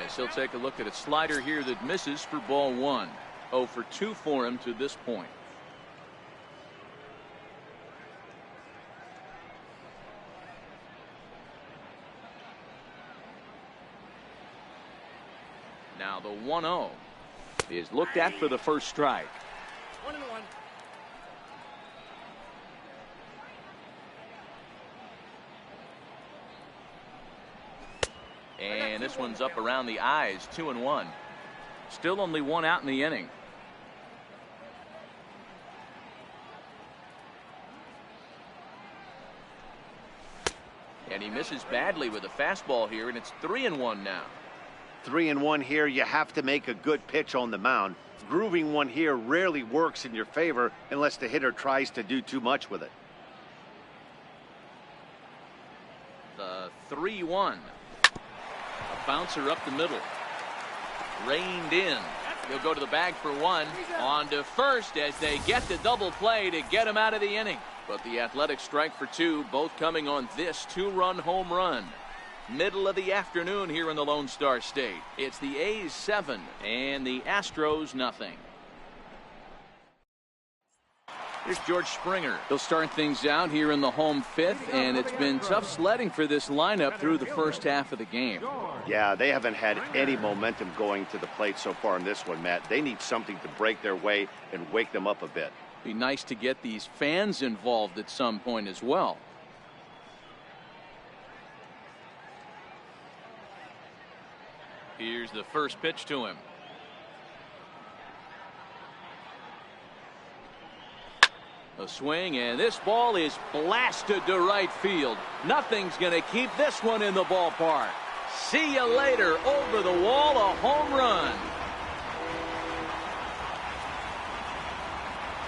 as he'll take a look at a slider here that misses for ball 1. 0 for 2 for him to this point. Now the 1-0 is looked at for the first strike. 1-1. And this one's up around the eyes. 2-1. Still only 1 out in the inning. And he misses badly with a fastball here, and it's 3-1 now. 3-1 here. You have to make a good pitch on the mound. Grooving one here rarely works in your favor unless the hitter tries to do too much with it. The 3-1. A bouncer up the middle. Reined in. He'll go to the bag for 1. On to first as they get the double play to get him out of the inning. But the Athletics strike for 2, both coming on this 2-run home run. Middle of the afternoon here in the Lone Star State. It's the A's 7 and the Astros nothing. Here's George Springer. He'll start things out here in the home 5th, and it's been tough sledding for this lineup through the first half of the game. Yeah, they haven't had any momentum going to the plate so far in this one, Matt. They need something to break their way and wake them up a bit. Be nice to get these fans involved at some point as well. Here's the first pitch to him. A swing, and this ball is blasted to right field. Nothing's going to keep this one in the ballpark. See you later. Over the wall, a home run.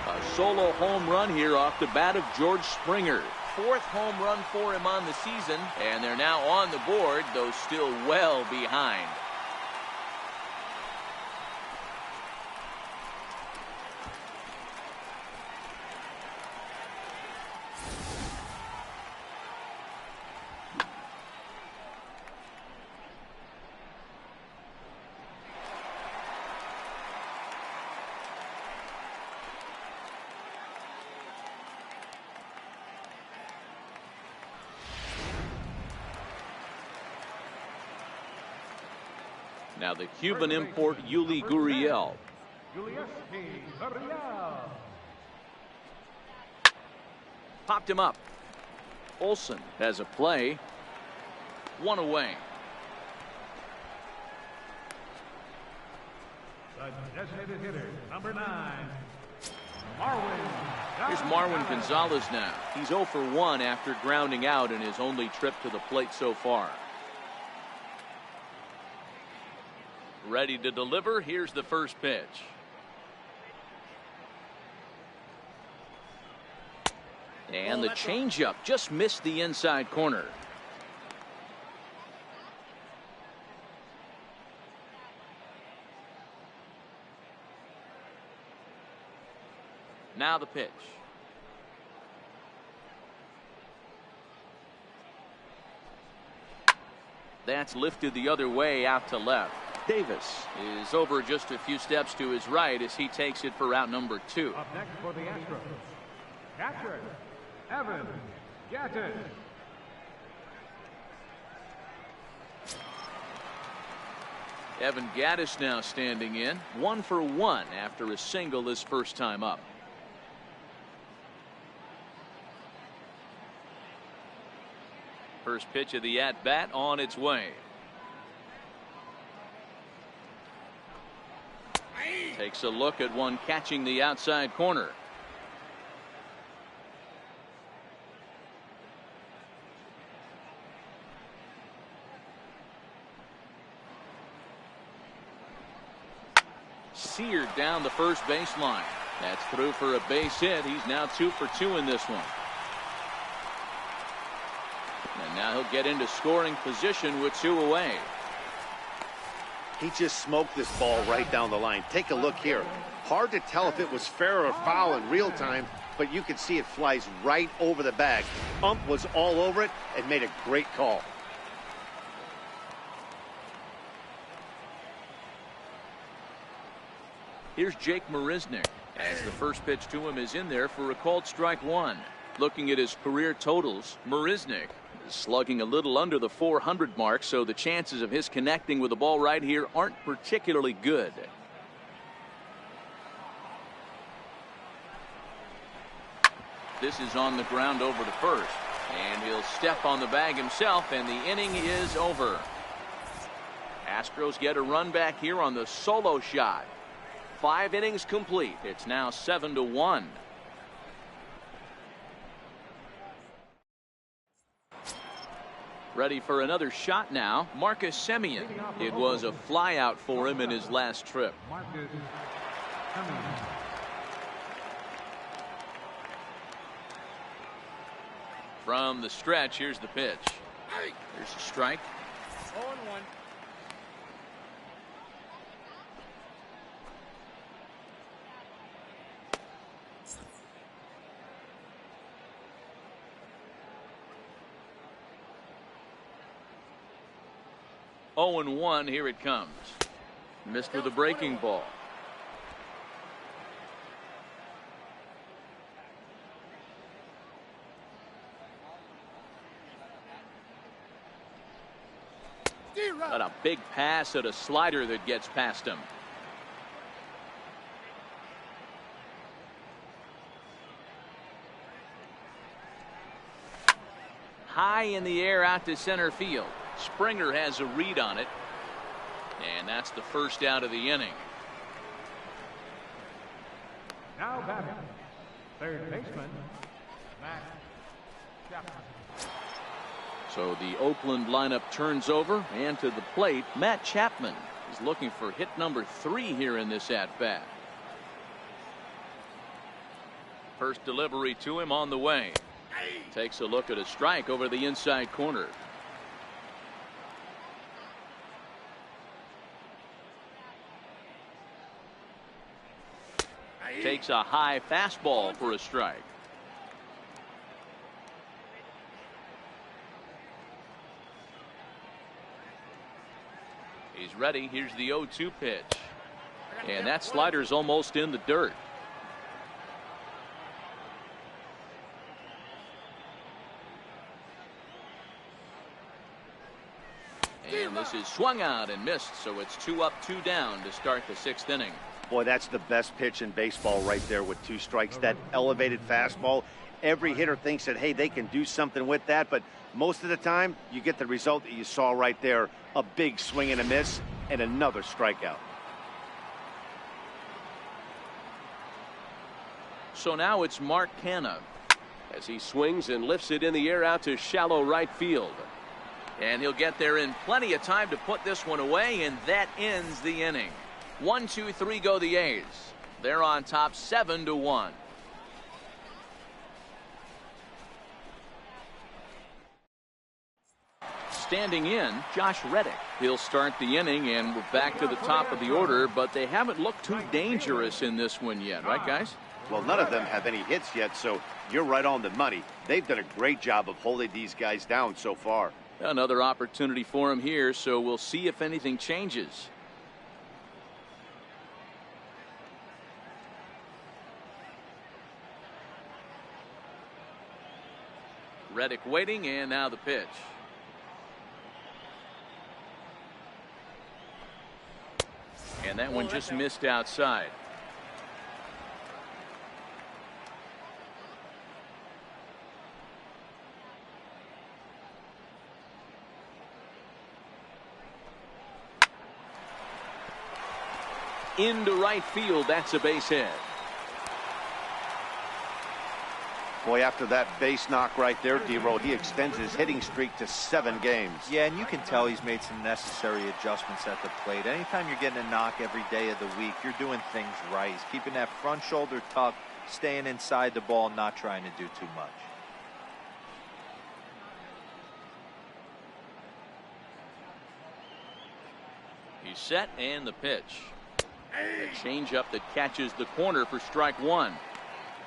A solo home run here off the bat of George Springer. 4th home run for him on the season, and they're now on the board, though still well behind. Now the Cuban import Yuli Gurriel. Popped him up. Olson has a play. 1 away. The designated hitter, number 9, Here's Marwin Gonzalez now. He's 0 for 1 after grounding out in his only trip to the plate so far. Ready to deliver. Here's the first pitch. And the changeup just missed the inside corner. Now the pitch. That's lifted the other way out to left. Davis is over just a few steps to his right as he takes it for out number 2. Up next for the Astros, catcher, Evan Gattis. Evan Gattis now standing in, 1 for 1 after a single his first time up. First pitch of the at-bat on its way. Takes a look at one catching the outside corner. Seared down the first baseline. That's through for a base hit. He's now 2 for 2 in this one. And now he'll get into scoring position with 2 away. He just smoked this ball right down the line. Take a look here. Hard to tell if it was fair or foul in real time, but you can see it flies right over the bag. Ump was all over it and made a great call. Here's Jake Marisnick as the first pitch to him is in there for a called strike 1. Looking at his career totals, Marisnick is slugging a little under the 400 mark, so the chances of his connecting with the ball right here aren't particularly good. This is on the ground over to first, and he'll step on the bag himself, and the inning is over. Astros get a run back here on the solo shot. 5 innings complete. It's now 7-1. Ready for another shot now. Marcus Semien. It was a flyout for him in his last trip. From the stretch, here's the pitch. There's a strike. 0-1. Oh and 1, here it comes. Missed with a breaking ball. Got a big pass at a slider that gets past him. High in the air out to center field. Springer has a read on it, and that's the first out of the inning. Now batting, third baseman, Matt Chapman. So the Oakland lineup turns over, and to the plate, Matt Chapman is looking for hit number 3 here in this at-bat. First delivery to him on the way. Takes a look at a strike over the inside corner. Takes a high fastball for a strike. He's ready. Here's the 0-2 pitch. And that slider's almost in the dirt. And this is swung out and missed, so it's 2 up, 2 down to start the 6th inning. Boy, that's the best pitch in baseball right there with 2 strikes. That elevated fastball. Every hitter thinks that, hey, they can do something with that, but most of the time you get the result that you saw right there. A big swing and a miss and another strikeout. So now it's Mark Canna as he swings and lifts it in the air out to shallow right field. And he'll get there in plenty of time to put this one away, and that ends the inning. 1, 2, 3 go the A's. They're on top 7-1. Standing in, Josh Reddick. He'll start the inning, and we're back to the top of the order, but they haven't looked too dangerous in this one yet, right, guys? Well, none of them have any hits yet, so you're right on the money. They've done a great job of holding these guys down so far. Another opportunity for him here, so we'll see if anything changes. Reddick waiting, and now the pitch. And that one just missed outside. Into right field, that's a base hit. Boy, after that base knock right there, D-Roll, he extends his hitting streak to 7 games. Yeah, and you can tell he's made some necessary adjustments at the plate. Anytime you're getting a knock every day of the week, you're doing things right. He's keeping that front shoulder tucked, staying inside the ball, not trying to do too much. He's set, and the pitch. A changeup that catches the corner for strike 1.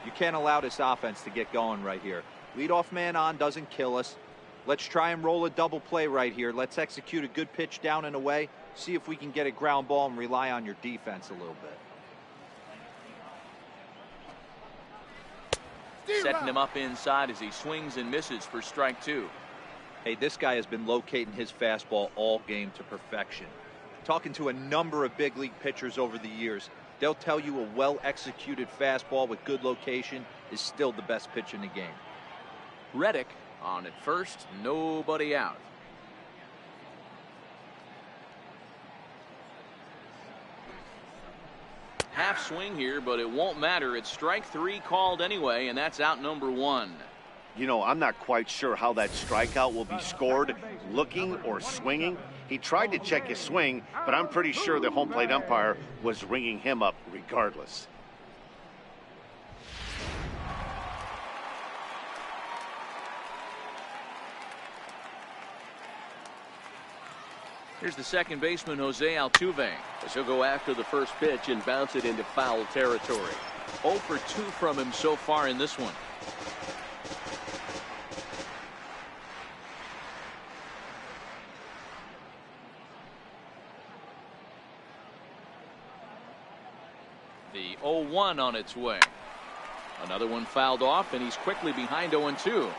You can't allow this offense to get going right here. Leadoff man on doesn't kill us. Let's try and roll a double play right here. Let's execute a good pitch down and away. See if we can get a ground ball and rely on your defense a little bit. Setting him up inside as he swings and misses for strike 2. Hey, this guy has been locating his fastball all game to perfection. Talking to a number of big league pitchers over the years, they'll tell you a well-executed fastball with good location is still the best pitch in the game. Reddick on at first, nobody out. Half swing here, but it won't matter. It's strike 3 called anyway, and that's out number 1. You know, I'm not quite sure how that strikeout will be scored, looking or swinging. He tried to check his swing, but I'm pretty sure the home plate umpire was ringing him up regardless. Here's the second baseman, Jose Altuve. As he'll go after the first pitch and bounce it into foul territory. 0 for 2 from him so far in this one. The 0-1 on its way. Another one fouled off, and he's quickly behind 0-2.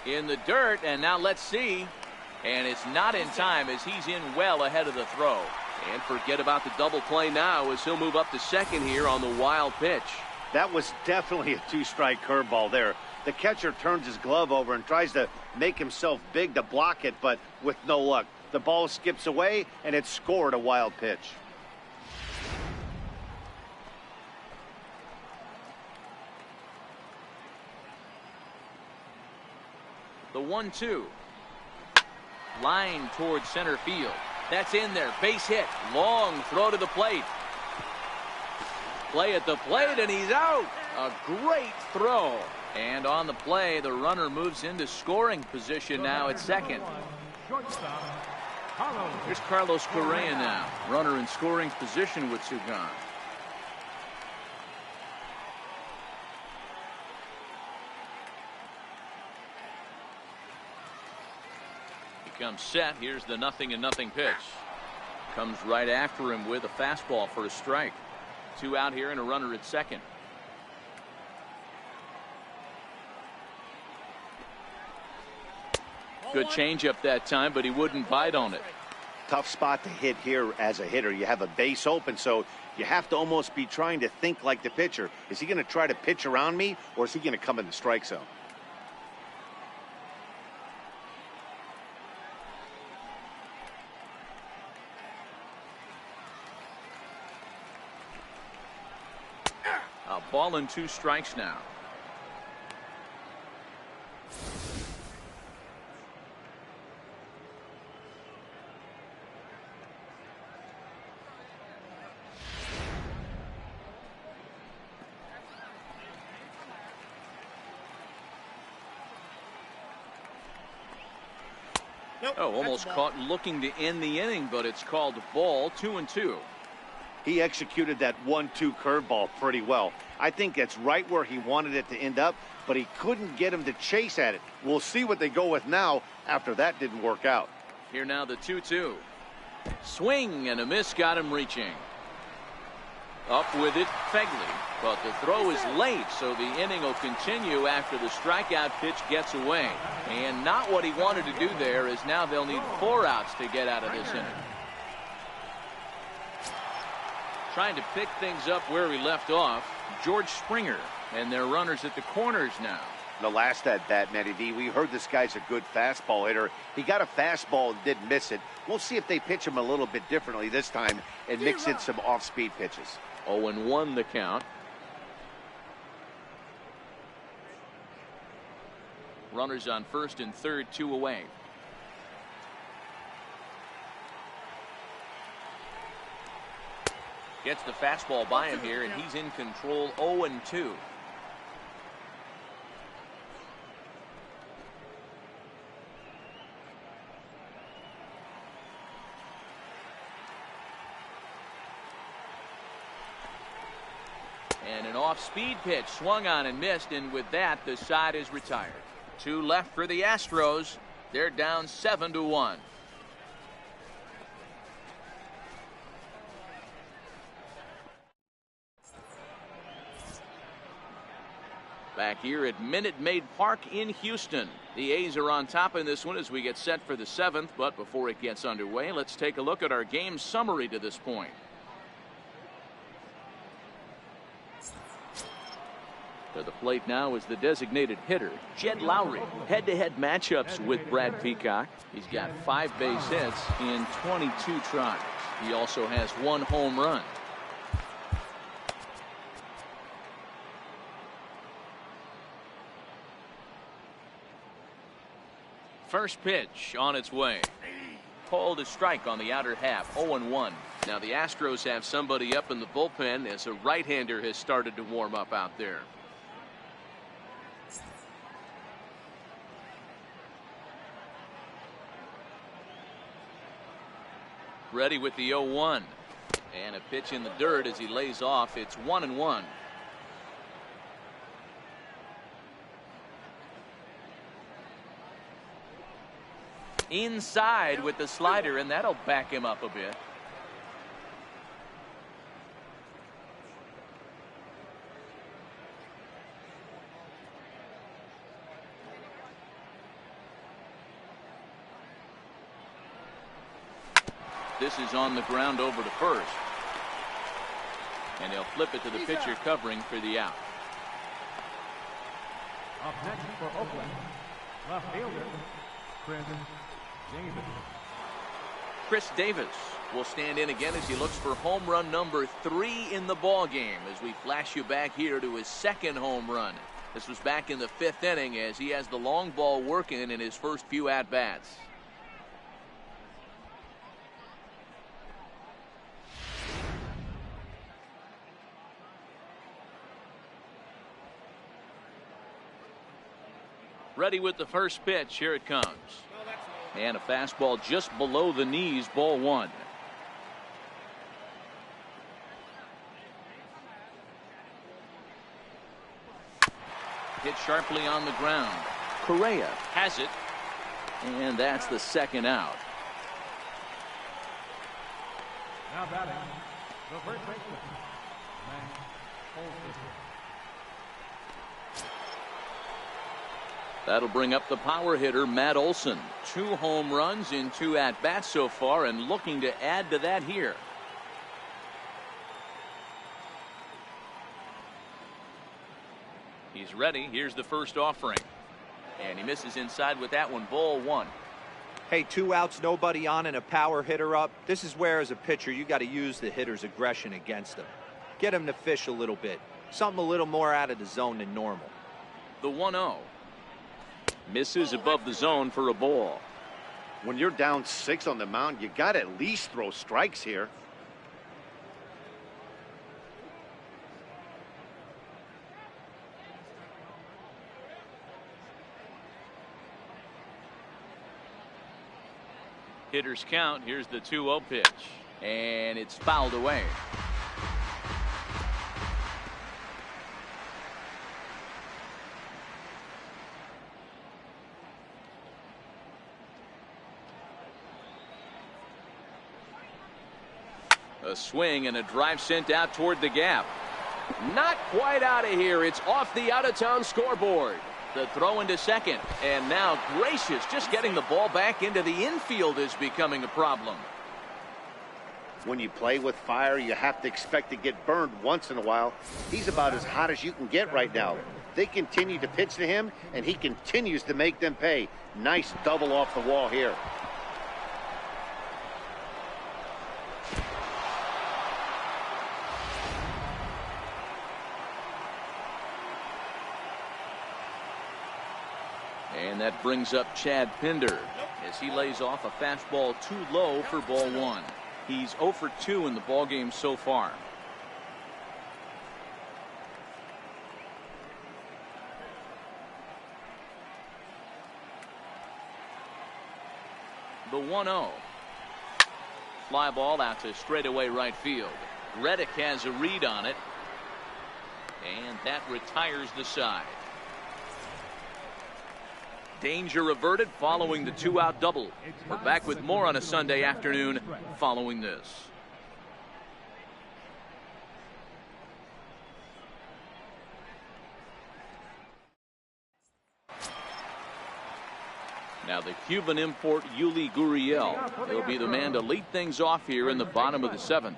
In the dirt, and now let's see. And it's not in time as he's in well ahead of the throw. And forget about the double play now as he'll move up to second here on the wild pitch. That was definitely a 2-strike curveball there. The catcher turns his glove over and tries to make himself big to block it, but with no luck. The ball skips away, and it's scored a wild pitch. The 1-2. Line towards center field. That's in there. Base hit. Long throw to the plate. Play at the plate, and he's out. A great throw. And on the play, the runner moves into scoring position now at second. Here's Carlos Correa now. Runner in scoring position with two gone. He comes set. Here's the 0-0 pitch. Comes right after him with a fastball for a strike. 2 out here and a runner at second. Good changeup that time, but he wouldn't bite on it. Tough spot to hit here as a hitter. You have a base open, so you have to almost be trying to think like the pitcher. Is he going to try to pitch around me, or is he going to come in the strike zone? A ball and 2 strikes now. Oh, almost caught looking to end the inning, but it's called ball. 2-2. He executed that 1-2 curveball pretty well. I think that's right where he wanted it to end up, but he couldn't get him to chase at it. We'll see what they go with now after that didn't work out. Here now the 2-2. Swing and a miss, got him reaching. Up with it, Fegley, but the throw is late, so the inning will continue after the strikeout pitch gets away. And not what he wanted to do there, is now they'll need 4 outs to get out of this inning. Trying to pick things up where he left off, George Springer, and their runners at the corners now. The last at bat, Matty D, we heard this guy's a good fastball hitter. He got a fastball and didn't miss it. We'll see if they pitch him a little bit differently this time and mix in some off-speed pitches. 0-1 the count. Runners on first and third, 2 away. Gets the fastball by him here, and he's in control. 0-2. And an off-speed pitch swung on and missed, and with that the side is retired. 2 left for the Astros. They're down 7-1. Back here at Minute Maid Park in Houston. The A's are on top in this one as we get set for the 7th, but before it gets underway, let's take a look at our game summary to this point. To the plate now is the designated hitter, Jed Lowry. Head-to-head matchups with Brad Peacock. He's got 5 base hits in 22 tries. He also has 1 home run. First pitch on its way. Called a strike on the outer half. 0-1. Now the Astros have somebody up in the bullpen as a right-hander has started to warm up out there. Ready with the 0-1. And a pitch in the dirt as he lays off. It's 1-1. Inside with the slider, and that'll back him up a bit. This is on the ground over to first. And they'll flip it to the pitcher covering for the out. Up next for Oakland, left fielder, Chris Davis will stand in again as he looks for home run number 3 in the ball game as we flash you back here to his 2nd home run. This was back in the 5th inning as he has the long ball working in his first few at-bats. Ready with the first pitch. Here it comes. And a fastball just below the knees, ball 1. Hit sharply on the ground. Correa has it. And that's the 2nd out. Now batting, the first baseman, Max Holzberger. That'll bring up the power hitter, Matt Olson. 2 home runs in 2 at-bats so far, and looking to add to that here. He's ready. Here's the first offering. And he misses inside with that one. Ball 1. Hey, 2 outs, nobody on, and a power hitter up. This is where, as a pitcher, you got to use the hitter's aggression against him. Get him to fish a little bit. Something a little more out of the zone than normal. The 1-0. Misses above the zone for a ball. When you're down 6 on the mound, you got to at least throw strikes here. Hitters count. Here's the 2-0 pitch. And it's fouled away. A swing and a drive sent out toward the gap. Not quite out of here. It's off the out-of-town scoreboard. The throw into second, and now Gracious just getting the ball back into the infield is becoming a problem. When you play with fire, you have to expect to get burned once in a while. He's about as hot as you can get right now. They continue to pitch to him, and he continues to make them pay. Nice double off the wall here. And that brings up Chad Pinder as he lays off a fastball too low for ball 1. He's 0 for 2 in the ballgame so far. The 1-0. Fly ball out to straightaway right field. Reddick has a read on it. And that retires the side. Danger averted following the 2-out double. We're back with more on a Sunday afternoon following this. Now the Cuban import Yuli Gurriel. He'll be the man to lead things off here in the bottom of the 7th.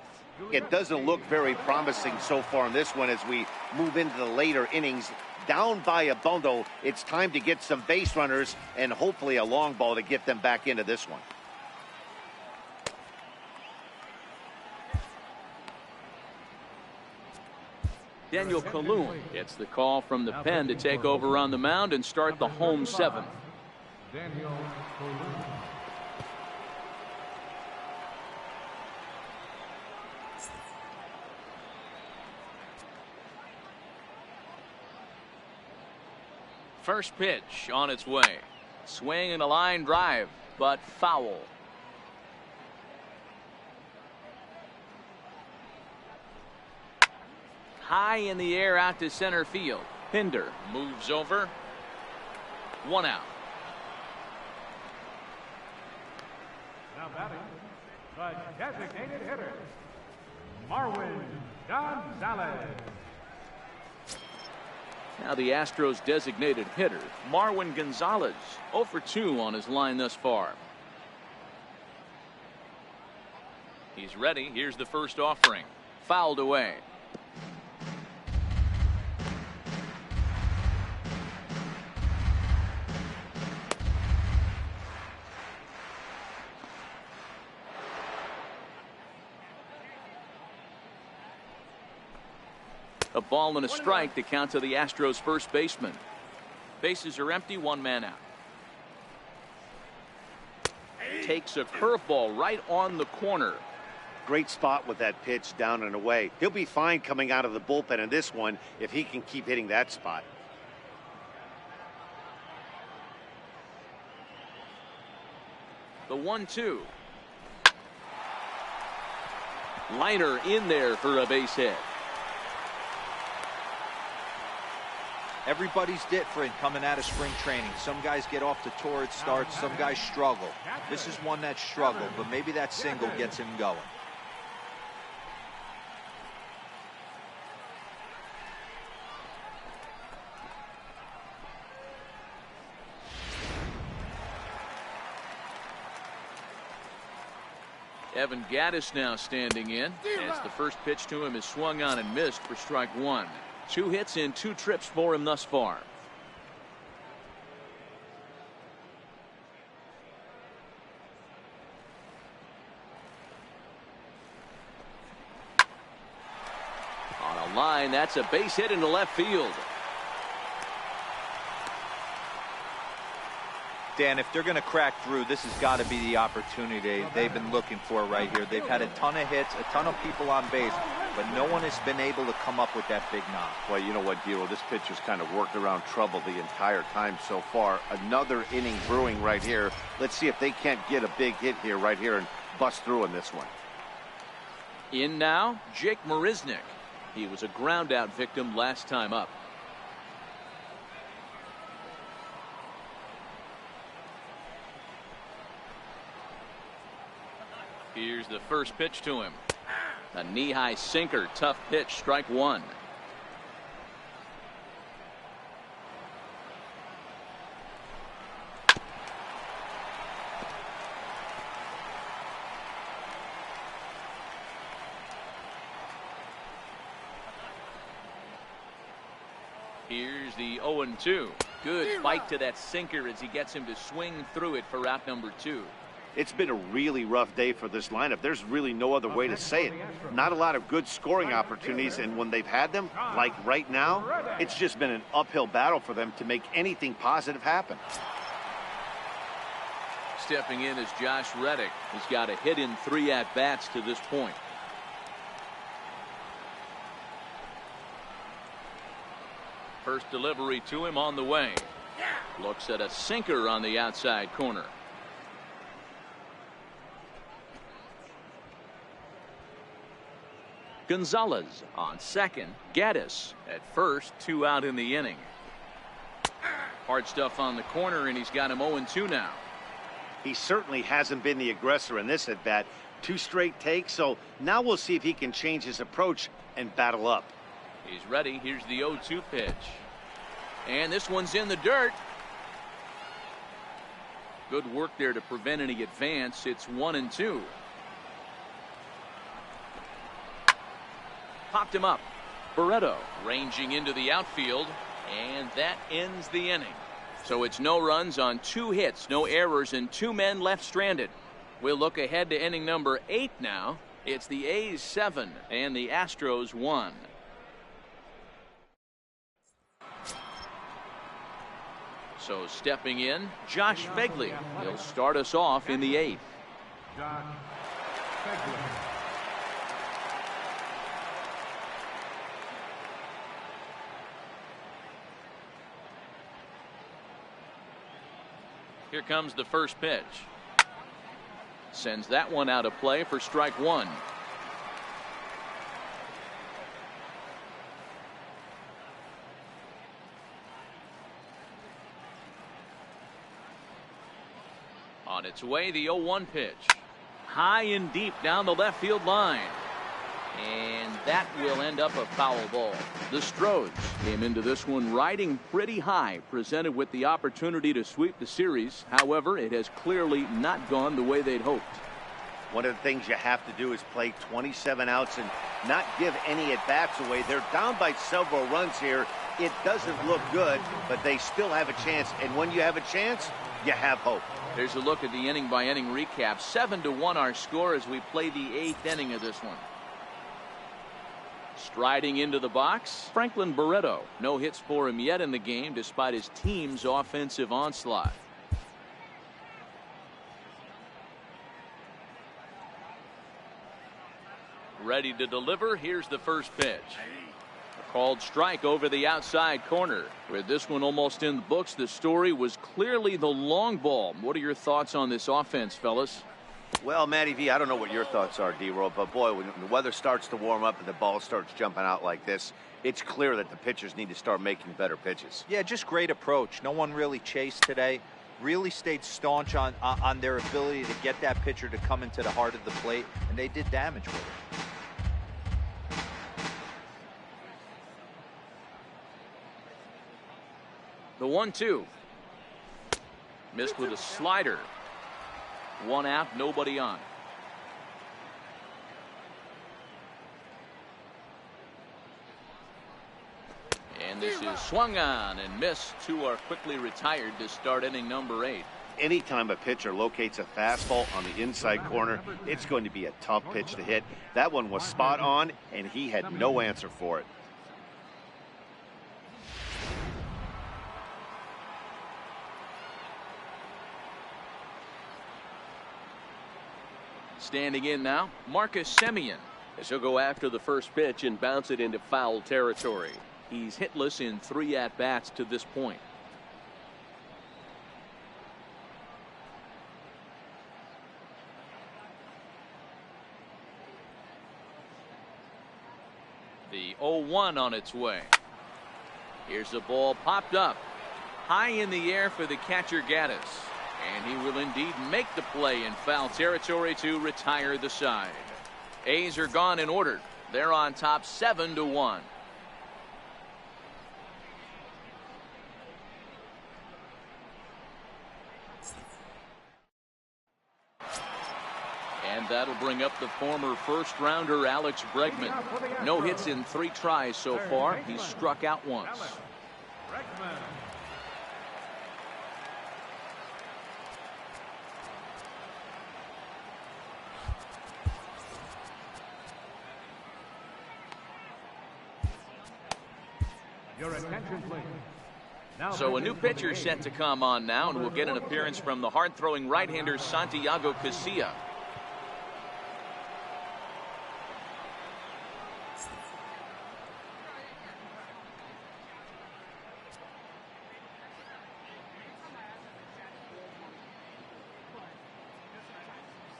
It doesn't look very promising so far in this one as we move into the later innings. Down by a bundle, it's time to get some base runners and hopefully a long ball to get them back into this one. Daniel Kalun gets the call from the pen to take over on the mound and start the home 7th. Daniel Kalun. First pitch on its way. Swing and a line drive, but foul. High in the air out to center field. Pinder moves over. 1 out. Now batting, the designated hitter, Marwin Gonzalez. Now the Astros designated hitter, Marwin Gonzalez, 0 for 2 on his line thus far. He's ready. Here's the first offering. Fouled away. A ball and a strike to count to the Astros first baseman. Bases are empty, 1 man out. Takes a curveball right on the corner. Great spot with that pitch down and away. He'll be fine coming out of the bullpen in this one if he can keep hitting that spot. The 1-2. Liner in there for a base hit. Everybody's different coming out of spring training. Some guys get off to torrid starts, some guys struggle. This is one that struggled, but maybe that single gets him going. Evan Gaddis now standing in as the first pitch to him is swung on and missed for strike one. 2 hits in 2 trips for him thus far. On a line, that's a base hit into left field. Dan, if they're going to crack through, this has got to be the opportunity they've been looking for right here. They've had a ton of hits, a ton of people on base, but no one has been able to come up with that big knock. Well, you know what, Dero, this pitcher's kind of worked around trouble the entire time so far. Another inning brewing right here. Let's see if they can't get a big hit here right here and bust through in this one. In now, Jake Marisnick. He was a ground out victim last time up. Here's the first pitch to him. A knee-high sinker, tough pitch, strike one. Here's the 0-2. Good bite to that sinker as he gets him to swing through it for out number 2. It's been a really rough day for this lineup. There's really no other way to say it. Not a lot of good scoring opportunities, and when they've had them, like right now, it's just been an uphill battle for them to make anything positive happen. Stepping in is Josh Reddick. He's got a hit in 3 at-bats to this point. First delivery to him on the way. Looks at a sinker on the outside corner. Gonzalez on second. Gaddis at first. 2 out in the inning. Hard stuff on the corner, and he's got him 0-2 now. He certainly hasn't been the aggressor in this at bat. 2 straight takes, so now we'll see if he can change his approach and battle up. He's ready. Here's the 0-2 pitch. And this one's in the dirt. Good work there to prevent any advance. It's 1-2. Popped him up. Barreto ranging into the outfield, and that ends the inning. So it's no runs on 2 hits, no errors, and 2 men left stranded. We'll look ahead to inning number 8 now. It's the A's 7 and the Astros 1. So stepping in, Josh Begley. He'll start us off in the 8th. Josh Begley. Here comes the first pitch. Sends that one out of play for strike one. On its way, the 0-1 pitch. High and deep down the left field line. And that will end up a foul ball. The Stros came into this one riding pretty high, presented with the opportunity to sweep the series. However, it has clearly not gone the way they'd hoped. One of the things you have to do is play 27 outs and not give any at-bats away. They're down by several runs here. It doesn't look good, but they still have a chance. And when you have a chance, you have hope. There's a look at the inning-by-inning recap. 7-1 our score as we play the 8th inning of this one. Striding into the box, Franklin Barreto. No hits for him yet in the game despite his team's offensive onslaught. Ready to deliver. Here's the first pitch. A called strike over the outside corner. With this one almost in the books, the story was clearly the long ball. What are your thoughts on this offense, fellas? Well, Matty V, I don't know what your thoughts are, D-Roll, but boy, when the weather starts to warm up and the ball starts jumping out like this, it's clear that the pitchers need to start making better pitches. Yeah, just great approach. No one really chased today. Really stayed staunch on their ability to get that pitcher to come into the heart of the plate, and they did damage with it. The 1-2. Missed with a slider. 1 out, nobody on. And this is swung on and missed. Two are quickly retired to start inning number 8. Anytime a pitcher locates a fastball on the inside corner, it's going to be a tough pitch to hit. That one was spot on, and he had no answer for it. Standing in now, Marcus Semien. As he'll go after the first pitch and bounce it into foul territory. He's hitless in 3 at-bats to this point. The 0-1 on its way. Here's the ball popped up high in the air for the catcher Gaddis, and he will indeed make the play in foul territory to retire the side. A's are gone and ordered. They're on top 7-1. And that'll bring up the former first-rounder Alex Bregman. No hits in 3 tries so far. He's struck out once. Your attention, please. So a new pitcher set to come on now, and we'll get an appearance from the hard-throwing right-hander Santiago Casilla.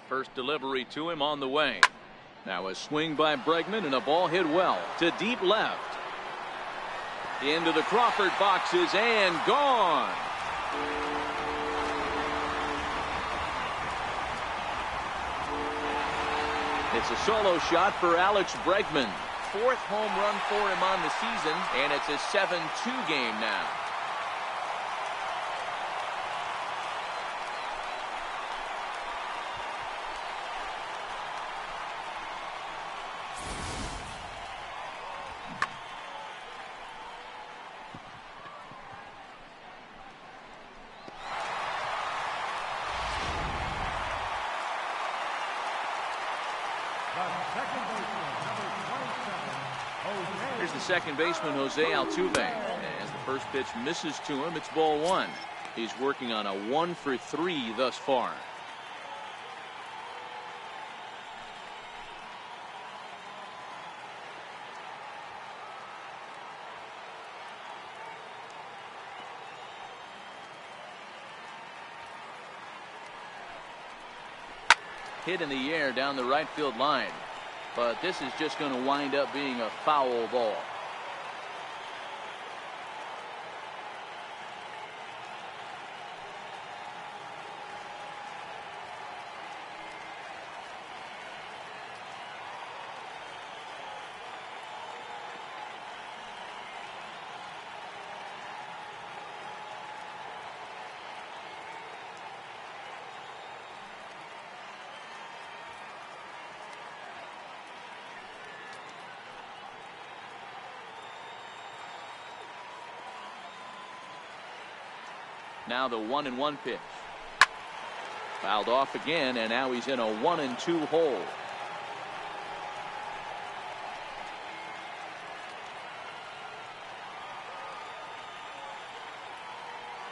First delivery to him on the way. Now a swing by Bregman and a ball hit well to deep left. Into the Crawford boxes and gone. It's a solo shot for Alex Bregman. 4th home run for him on the season, and it's a 7-2 game now. Here's the second baseman, Jose Altuve. As the first pitch misses to him, it's ball 1. He's working on a 1-for-3 thus far. Hit in the air down the right field line. But this is just going to wind up being a foul ball. Now the 1-1 pitch. Fouled off again, and now he's in a 1-2 hole.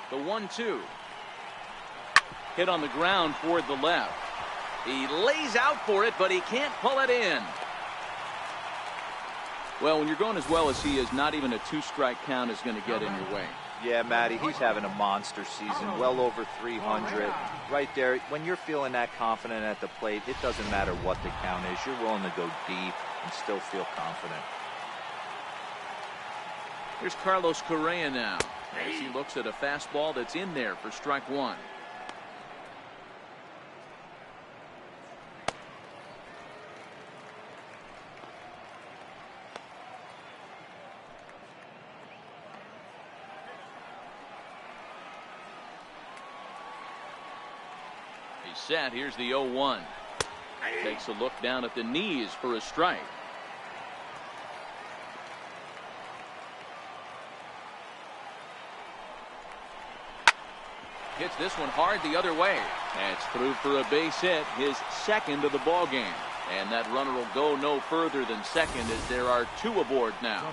The 1-2. Hit on the ground toward the left. He lays out for it, but he can't pull it in. Well, when you're going as well as he is, not even a 2-strike count is going to get in your way. Yeah, Matty, he's having a monster season, well over 300. Right there, when you're feeling that confident at the plate, it doesn't matter what the count is. You're willing to go deep and still feel confident. Here's Carlos Correa now, as he looks at a fastball that's in there for strike 1. Set. Here's the 0-1. Takes a look down at the knees for a strike. Hits this one hard the other way. That's through for a base hit, his second of the ball game. And that runner will go no further than second as there are 2 aboard now.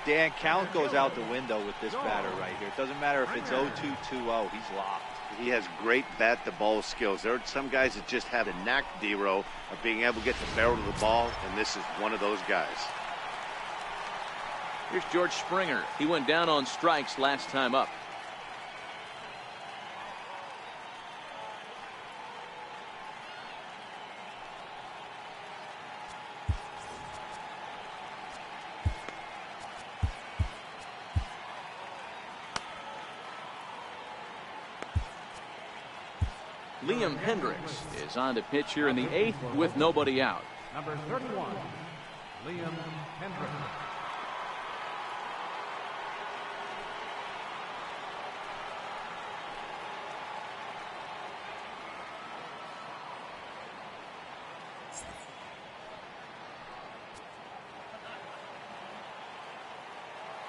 Dan, count goes out the window with this batter right here. It doesn't matter if it's 0-2, 2-0. He's locked. He has great bat-to-ball skills. There are some guys that just have the knack, D-Row, of being able to get the barrel of the ball, and this is one of those guys. Here's George Springer. He went down on strikes last time up. Liam Hendricks is on to pitch here in the 8th with nobody out. Number 31, Liam Hendricks.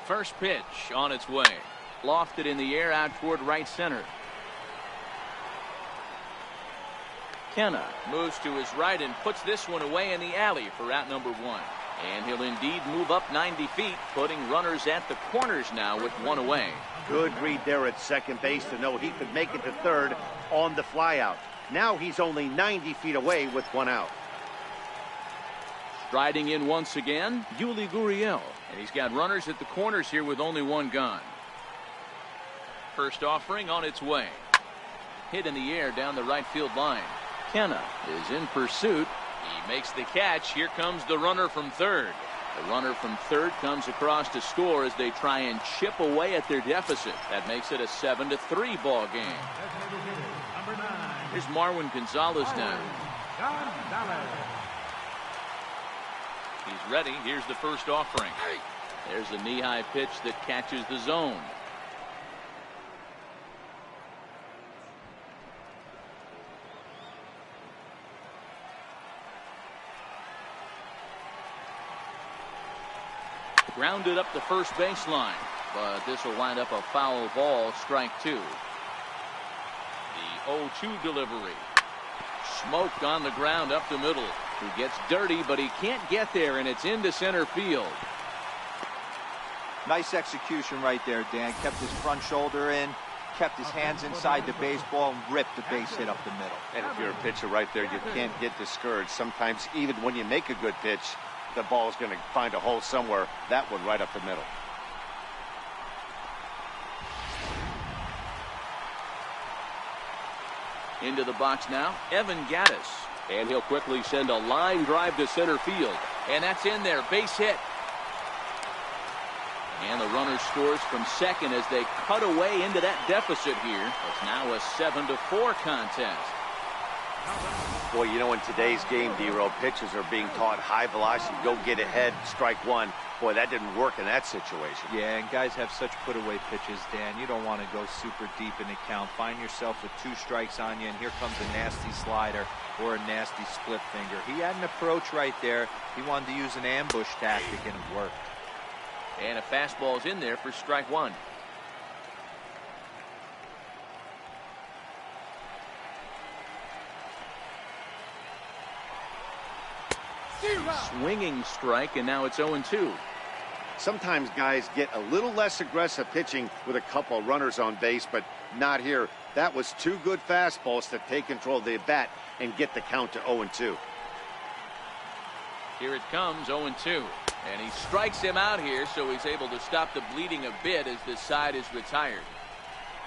First pitch on its way. Lofted in the air out toward right center. Kenna moves to his right and puts this one away in the alley for out number 1. And he'll indeed move up 90 feet, putting runners at the corners now with 1 away. Good read there at second base to know he could make it to third on the flyout. Now he's only 90 feet away with 1 out. Striding in once again, Yuli Gurriel. And he's got runners at the corners here with only 1 gone. First offering on its way. Hit in the air down the right field line. Kenna is in pursuit. He makes the catch. Here comes the runner from third. The runner from third comes across to score as they try and chip away at their deficit. That makes it a 7-3 ball game. Here's Marwin Gonzalez now. He's ready. Here's the first offering. There's a knee-high pitch that catches the zone. Grounded up the first baseline, but this will wind up a foul ball, strike 2. The 0-2 delivery. Smoked on the ground up the middle. He gets dirty, but he can't get there, and it's into center field. Nice execution right there, Dan. Kept his front shoulder in, kept his hands inside the baseball, and ripped the base hit up the middle. And if you're a pitcher right there, you can't get discouraged. Sometimes even when you make a good pitch, the ball is going to find a hole somewhere. That one right up the middle. Into the box now, Evan Gattis. And he'll quickly send a line drive to center field. And that's in there, base hit. And the runner scores from second as they cut away into that deficit here. It's now a 7-4 contest. Boy, you know, in today's game, D-Row, pitchers are being taught high velocity, go get ahead, strike 1. Boy, that didn't work in that situation. Yeah, and guys have such put-away pitches, Dan. You don't want to go super deep in the count. Find yourself with 2 strikes on you, and here comes a nasty slider or a nasty split finger. He had an approach right there. He wanted to use an ambush tactic, and it worked. And a fastball's in there for strike 1. Swinging strike, and now it's 0-2. Sometimes guys get a little less aggressive pitching with a couple of runners on base, but not here. That was 2 good fastballs to take control of the bat and get the count to 0-2. Here it comes, 0-2. And he strikes him out here, so he's able to stop the bleeding a bit as this side is retired.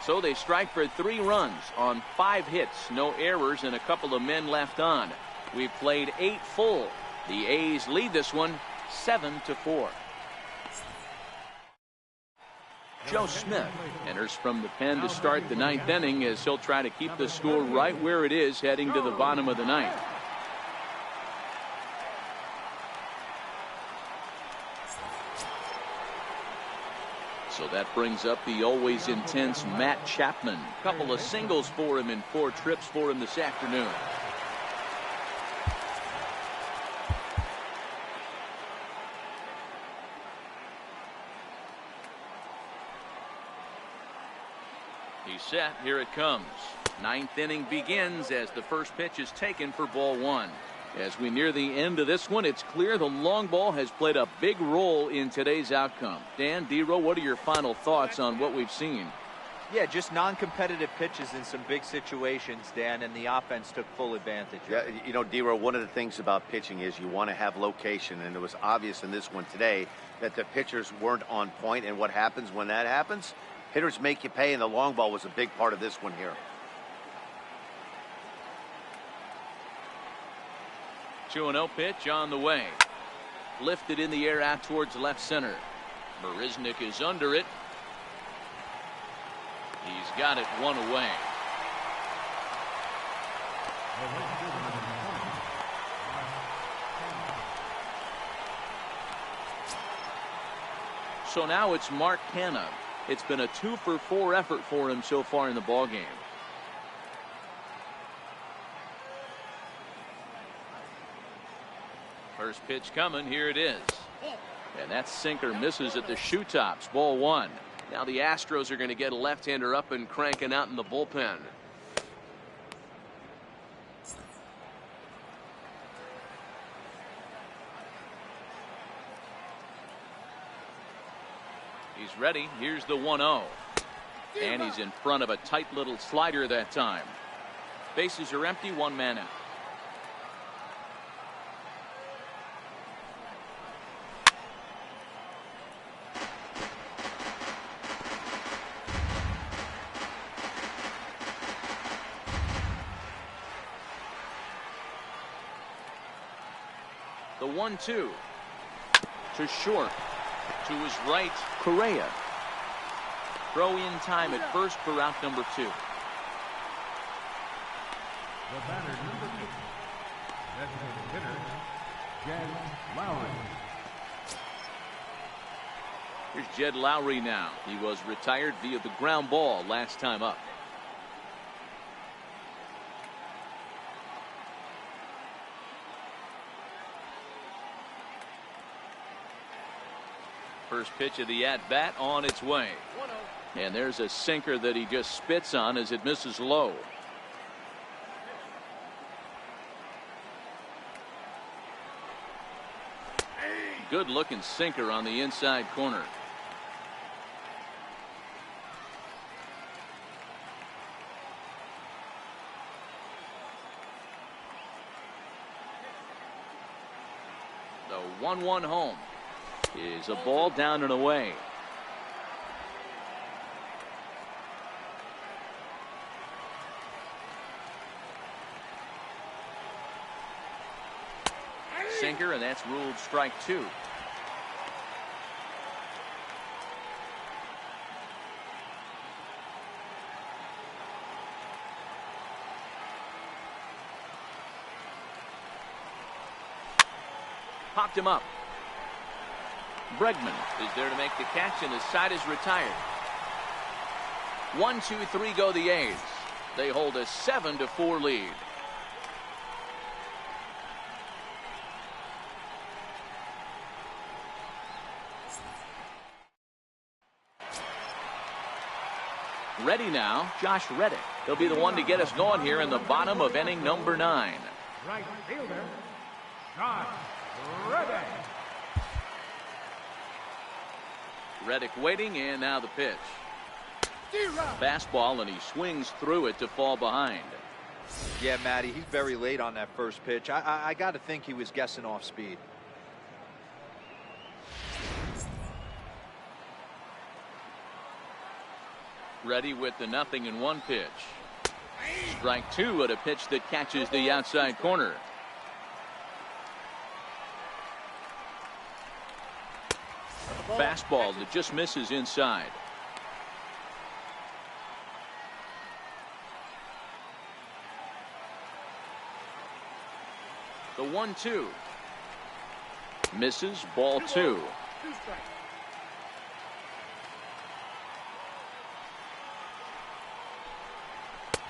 So they strike for 3 runs on 5 hits, no errors, and a couple of men left on. We've played 8 full. The A's lead this one 7-4. Joe Smith enters from the pen to start the 9th inning as he'll try to keep the score right where it is heading to the bottom of the 9th. So that brings up the always intense Matt Chapman. Couple of singles for him and 4 trips for him this afternoon. He's set. Here it comes. Ninth inning begins as the first pitch is taken for ball one. As we near the end of this one, it's clear the long ball has played a big role in today's outcome. Dan, D-Row, what are your final thoughts on what we've seen? Yeah, just non-competitive pitches in some big situations, Dan, and the offense took full advantage. Yeah, you know, D-Row, one of the things about pitching is you want to have location, and it was obvious in this one today that the pitchers weren't on point, and what happens when that happens? Hitters make you pay, and the long ball was a big part of this one here. 2-0 pitch on the way. Lifted in the air out towards left center. Marisnik is under it. He's got it one away. So now it's Mark Canna. It's been a 2-for-4 effort for him so far in the ballgame. First pitch coming. Here it is. And that sinker misses at the shoe tops. Ball one. Now the Astros are going to get a left-hander up and cranking out in the bullpen. He's ready. Here's the 1-0. And he's in front of a tight little slider that time. Bases are empty. One man out. The 1-2 to short. To his right, Correa. Throw in time at first for out number 2. The batter, number 2. Designated hitter, Jed Lowry. Here's Jed Lowry now. He was retired via the ground ball last time up. First pitch of the at-bat on its way. And there's a sinker that he just spits on as it misses low. Good looking sinker on the inside corner. The 1-1 home is a ball down and away. Sinker, and that's ruled strike 2. Popped him up. Bregman is there to make the catch, and his side is retired. 1-2-3 go the A's. They hold a 7-4 lead. Ready now, Josh Reddick. He'll be the one to get us going here in the bottom of inning number 9. Right fielder, Josh Reddick. Reddick waiting, and now the pitch. Fastball, and he swings through it to fall behind. Yeah, Matty, he's very late on that first pitch. I got to think he was guessing off speed. Ready with the 0-1 pitch. Strike 2 at a pitch that catches the outside corner. Fastball that just misses inside. The 1-2 misses. Ball 2.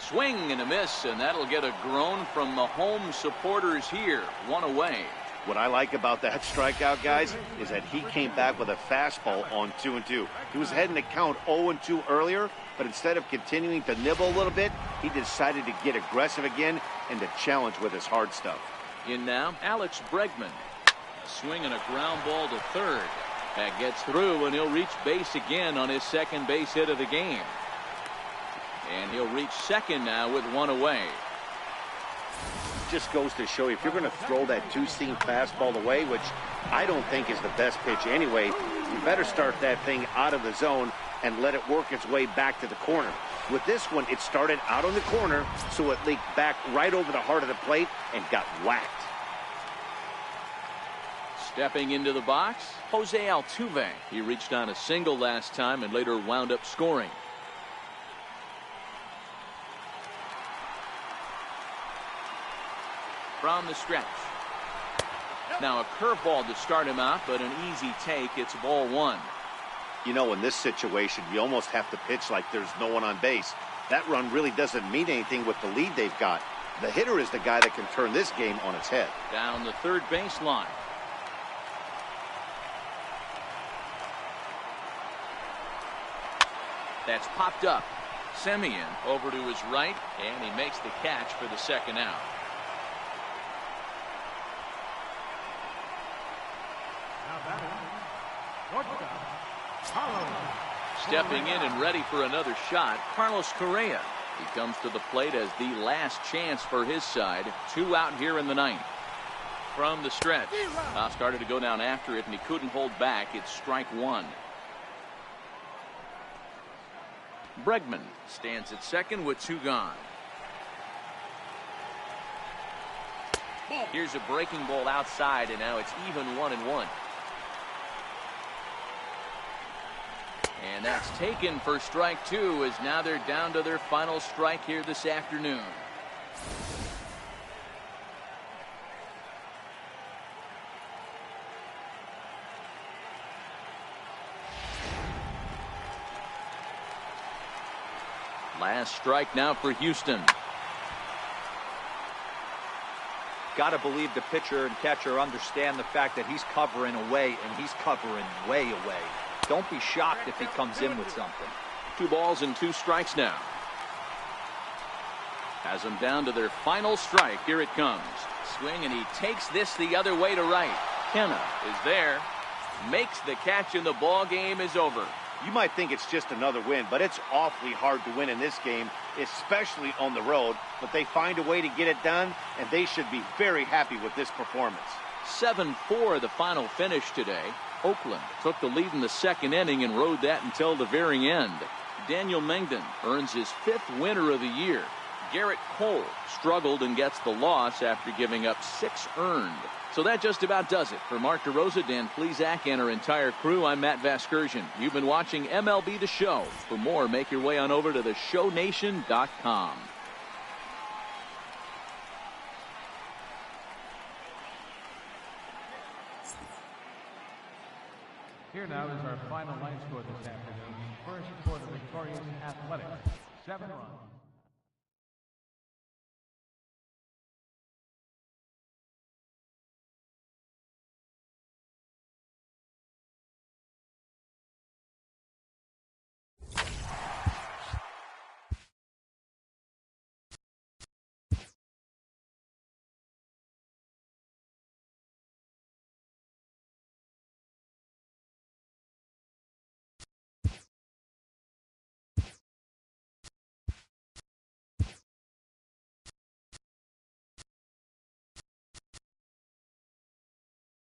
Swing and a miss, and that'll get a groan from the home supporters here. One away. What I like about that strikeout, guys, is that he came back with a fastball on 2-2. He was heading to count 0-2 earlier, but instead of continuing to nibble a little bit, he decided to get aggressive again and to challenge with his hard stuff. In now, Alex Bregman. A swing and a ground ball to third. That gets through, and he'll reach base again on his second base hit of the game. And he'll reach second now with one away. Just goes to show you, if you're going to throw that two-seam fastball away, which I don't think is the best pitch anyway, you better start that thing out of the zone and let it work its way back to the corner. With this one, it started out on the corner, so it leaked back right over the heart of the plate and got whacked. Stepping into the box, Jose Altuve. He reached on a single last time and later wound up scoring. From the stretch. Now a curveball to start him out, but an easy take. It's ball one. You know, in this situation, you almost have to pitch like there's no one on base. That run really doesn't mean anything with the lead they've got. The hitter is the guy that can turn this game on its head. Down the third baseline. That's popped up. Semien over to his right, and he makes the catch for the second out. Stepping in and ready for another shot, Carlos Correa. He comes to the plate as the last chance for his side. 2 out here in the ninth. From the stretch. Started to go down after it, and he couldn't hold back. It's strike one. Bregman stands at second with 2 gone. Here's a breaking ball outside, and now it's even 1-1. And that's taken for strike 2, as now they're down to their final strike here this afternoon. Last strike now for Houston. Got to believe the pitcher and catcher understand the fact that he's covering away, and he's covering way away. Don't be shocked if he comes in with something. 2 balls and 2 strikes now. Has them down to their final strike. Here it comes. Swing, and he takes this the other way to right. Kanal is there. Makes the catch, and the ball game is over. You might think it's just another win, but it's awfully hard to win in this game, especially on the road. But they find a way to get it done, and they should be very happy with this performance. 7-4 the final finish today. Oakland took the lead in the second inning and rode that until the very end. Daniel Mengden earns his 5th winner of the year. Garrett Cole struggled and gets the loss after giving up 6 earned. So that just about does it. For Mark DeRosa, Dan Plesac, and our entire crew, I'm Matt Vasgersian. You've been watching MLB The Show. For more, make your way on over to theshownation.com. Here now is our final line score this afternoon. First for the victorious Athletics, 7 runs.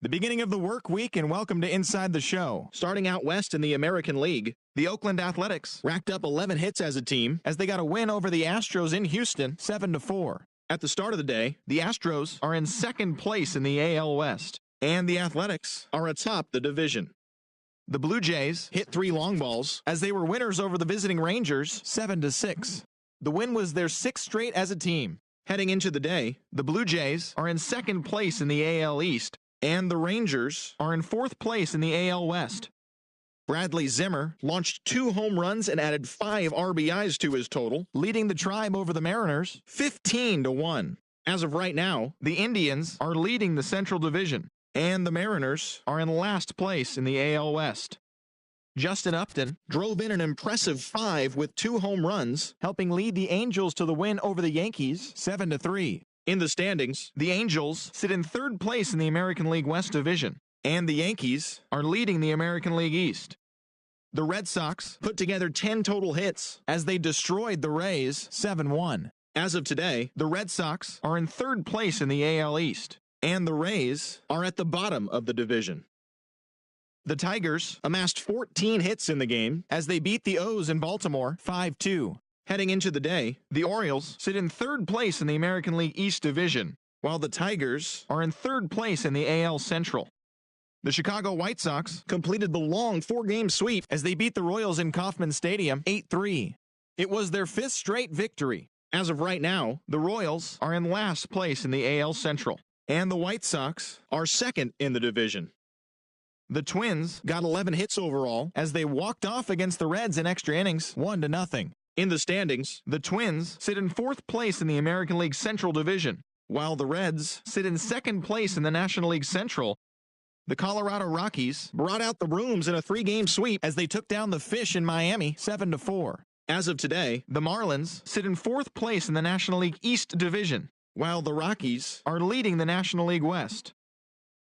The beginning of the work week, and welcome to Inside the Show. Starting out west in the American League, the Oakland Athletics racked up 11 hits as a team as they got a win over the Astros in Houston, 7-4. At the start of the day, the Astros are in second place in the AL West, and the Athletics are atop the division. The Blue Jays hit 3 long balls as they were winners over the visiting Rangers, 7-6. The win was their 6th straight as a team. Heading into the day, the Blue Jays are in second place in the AL East, and the Rangers are in 4th place in the AL West. Bradley Zimmer launched 2 home runs and added 5 RBIs to his total, leading the Tribe over the Mariners 15-1. As of right now, the Indians are leading the Central Division, and the Mariners are in last place in the AL West. Justin Upton drove in an impressive 5 with 2 home runs, helping lead the Angels to the win over the Yankees 7-3. In the standings, the Angels sit in 3rd place in the American League West Division, and the Yankees are leading the American League East. The Red Sox put together 10 total hits as they destroyed the Rays 7-1. As of today, the Red Sox are in 3rd place in the AL East, and the Rays are at the bottom of the division. The Tigers amassed 14 hits in the game as they beat the O's in Baltimore 5-2. Heading into the day, the Orioles sit in 3rd place in the American League East Division, while the Tigers are in 3rd place in the AL Central. The Chicago White Sox completed the long 4-game sweep as they beat the Royals in Kauffman Stadium 8-3. It was their 5th straight victory. As of right now, the Royals are in last place in the AL Central, and the White Sox are 2nd in the division. The Twins got 11 hits overall as they walked off against the Reds in extra innings 1-0. In the standings, the Twins sit in 4th place in the American League Central Division, while the Reds sit in 2nd place in the National League Central. The Colorado Rockies brought out the brooms in a 3-game sweep as they took down the Fish in Miami 7-4. As of today, the Marlins sit in 4th place in the National League East Division, while the Rockies are leading the National League West.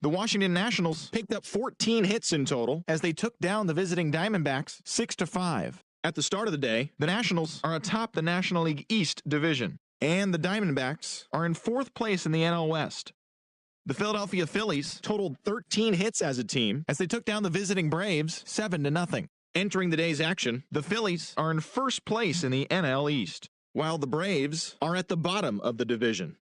The Washington Nationals picked up 14 hits in total as they took down the visiting Diamondbacks 6-5. At the start of the day, the Nationals are atop the National League East Division, and the Diamondbacks are in 4th place in the NL West. The Philadelphia Phillies totaled 13 hits as a team as they took down the visiting Braves 7-0. Entering the day's action, the Phillies are in 1st place in the NL East, while the Braves are at the bottom of the division.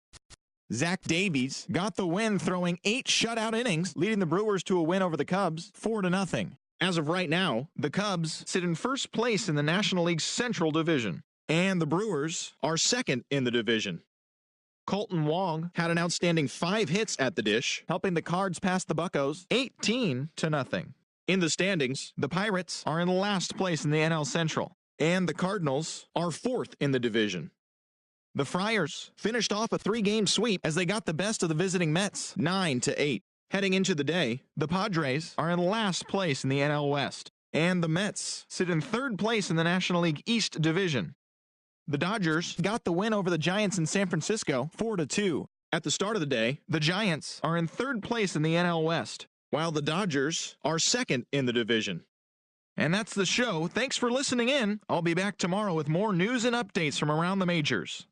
Zach Davies got the win throwing 8 shutout innings, leading the Brewers to a win over the Cubs 4-0. As of right now, the Cubs sit in 1st place in the National League Central Division, and the Brewers are 2nd in the division. Colton Wong had an outstanding 5 hits at the dish, helping the Cards pass the Buccos 18-0. In the standings, the Pirates are in last place in the NL Central, and the Cardinals are 4th in the division. The Friars finished off a 3-game sweep as they got the best of the visiting Mets 9-8. Heading into the day, the Padres are in last place in the NL West, and the Mets sit in 3rd place in the National League East Division. The Dodgers got the win over the Giants in San Francisco 4-2. At the start of the day, the Giants are in 3rd place in the NL West, while the Dodgers are 2nd in the division. And that's the show. Thanks for listening in. I'll be back tomorrow with more news and updates from around the majors.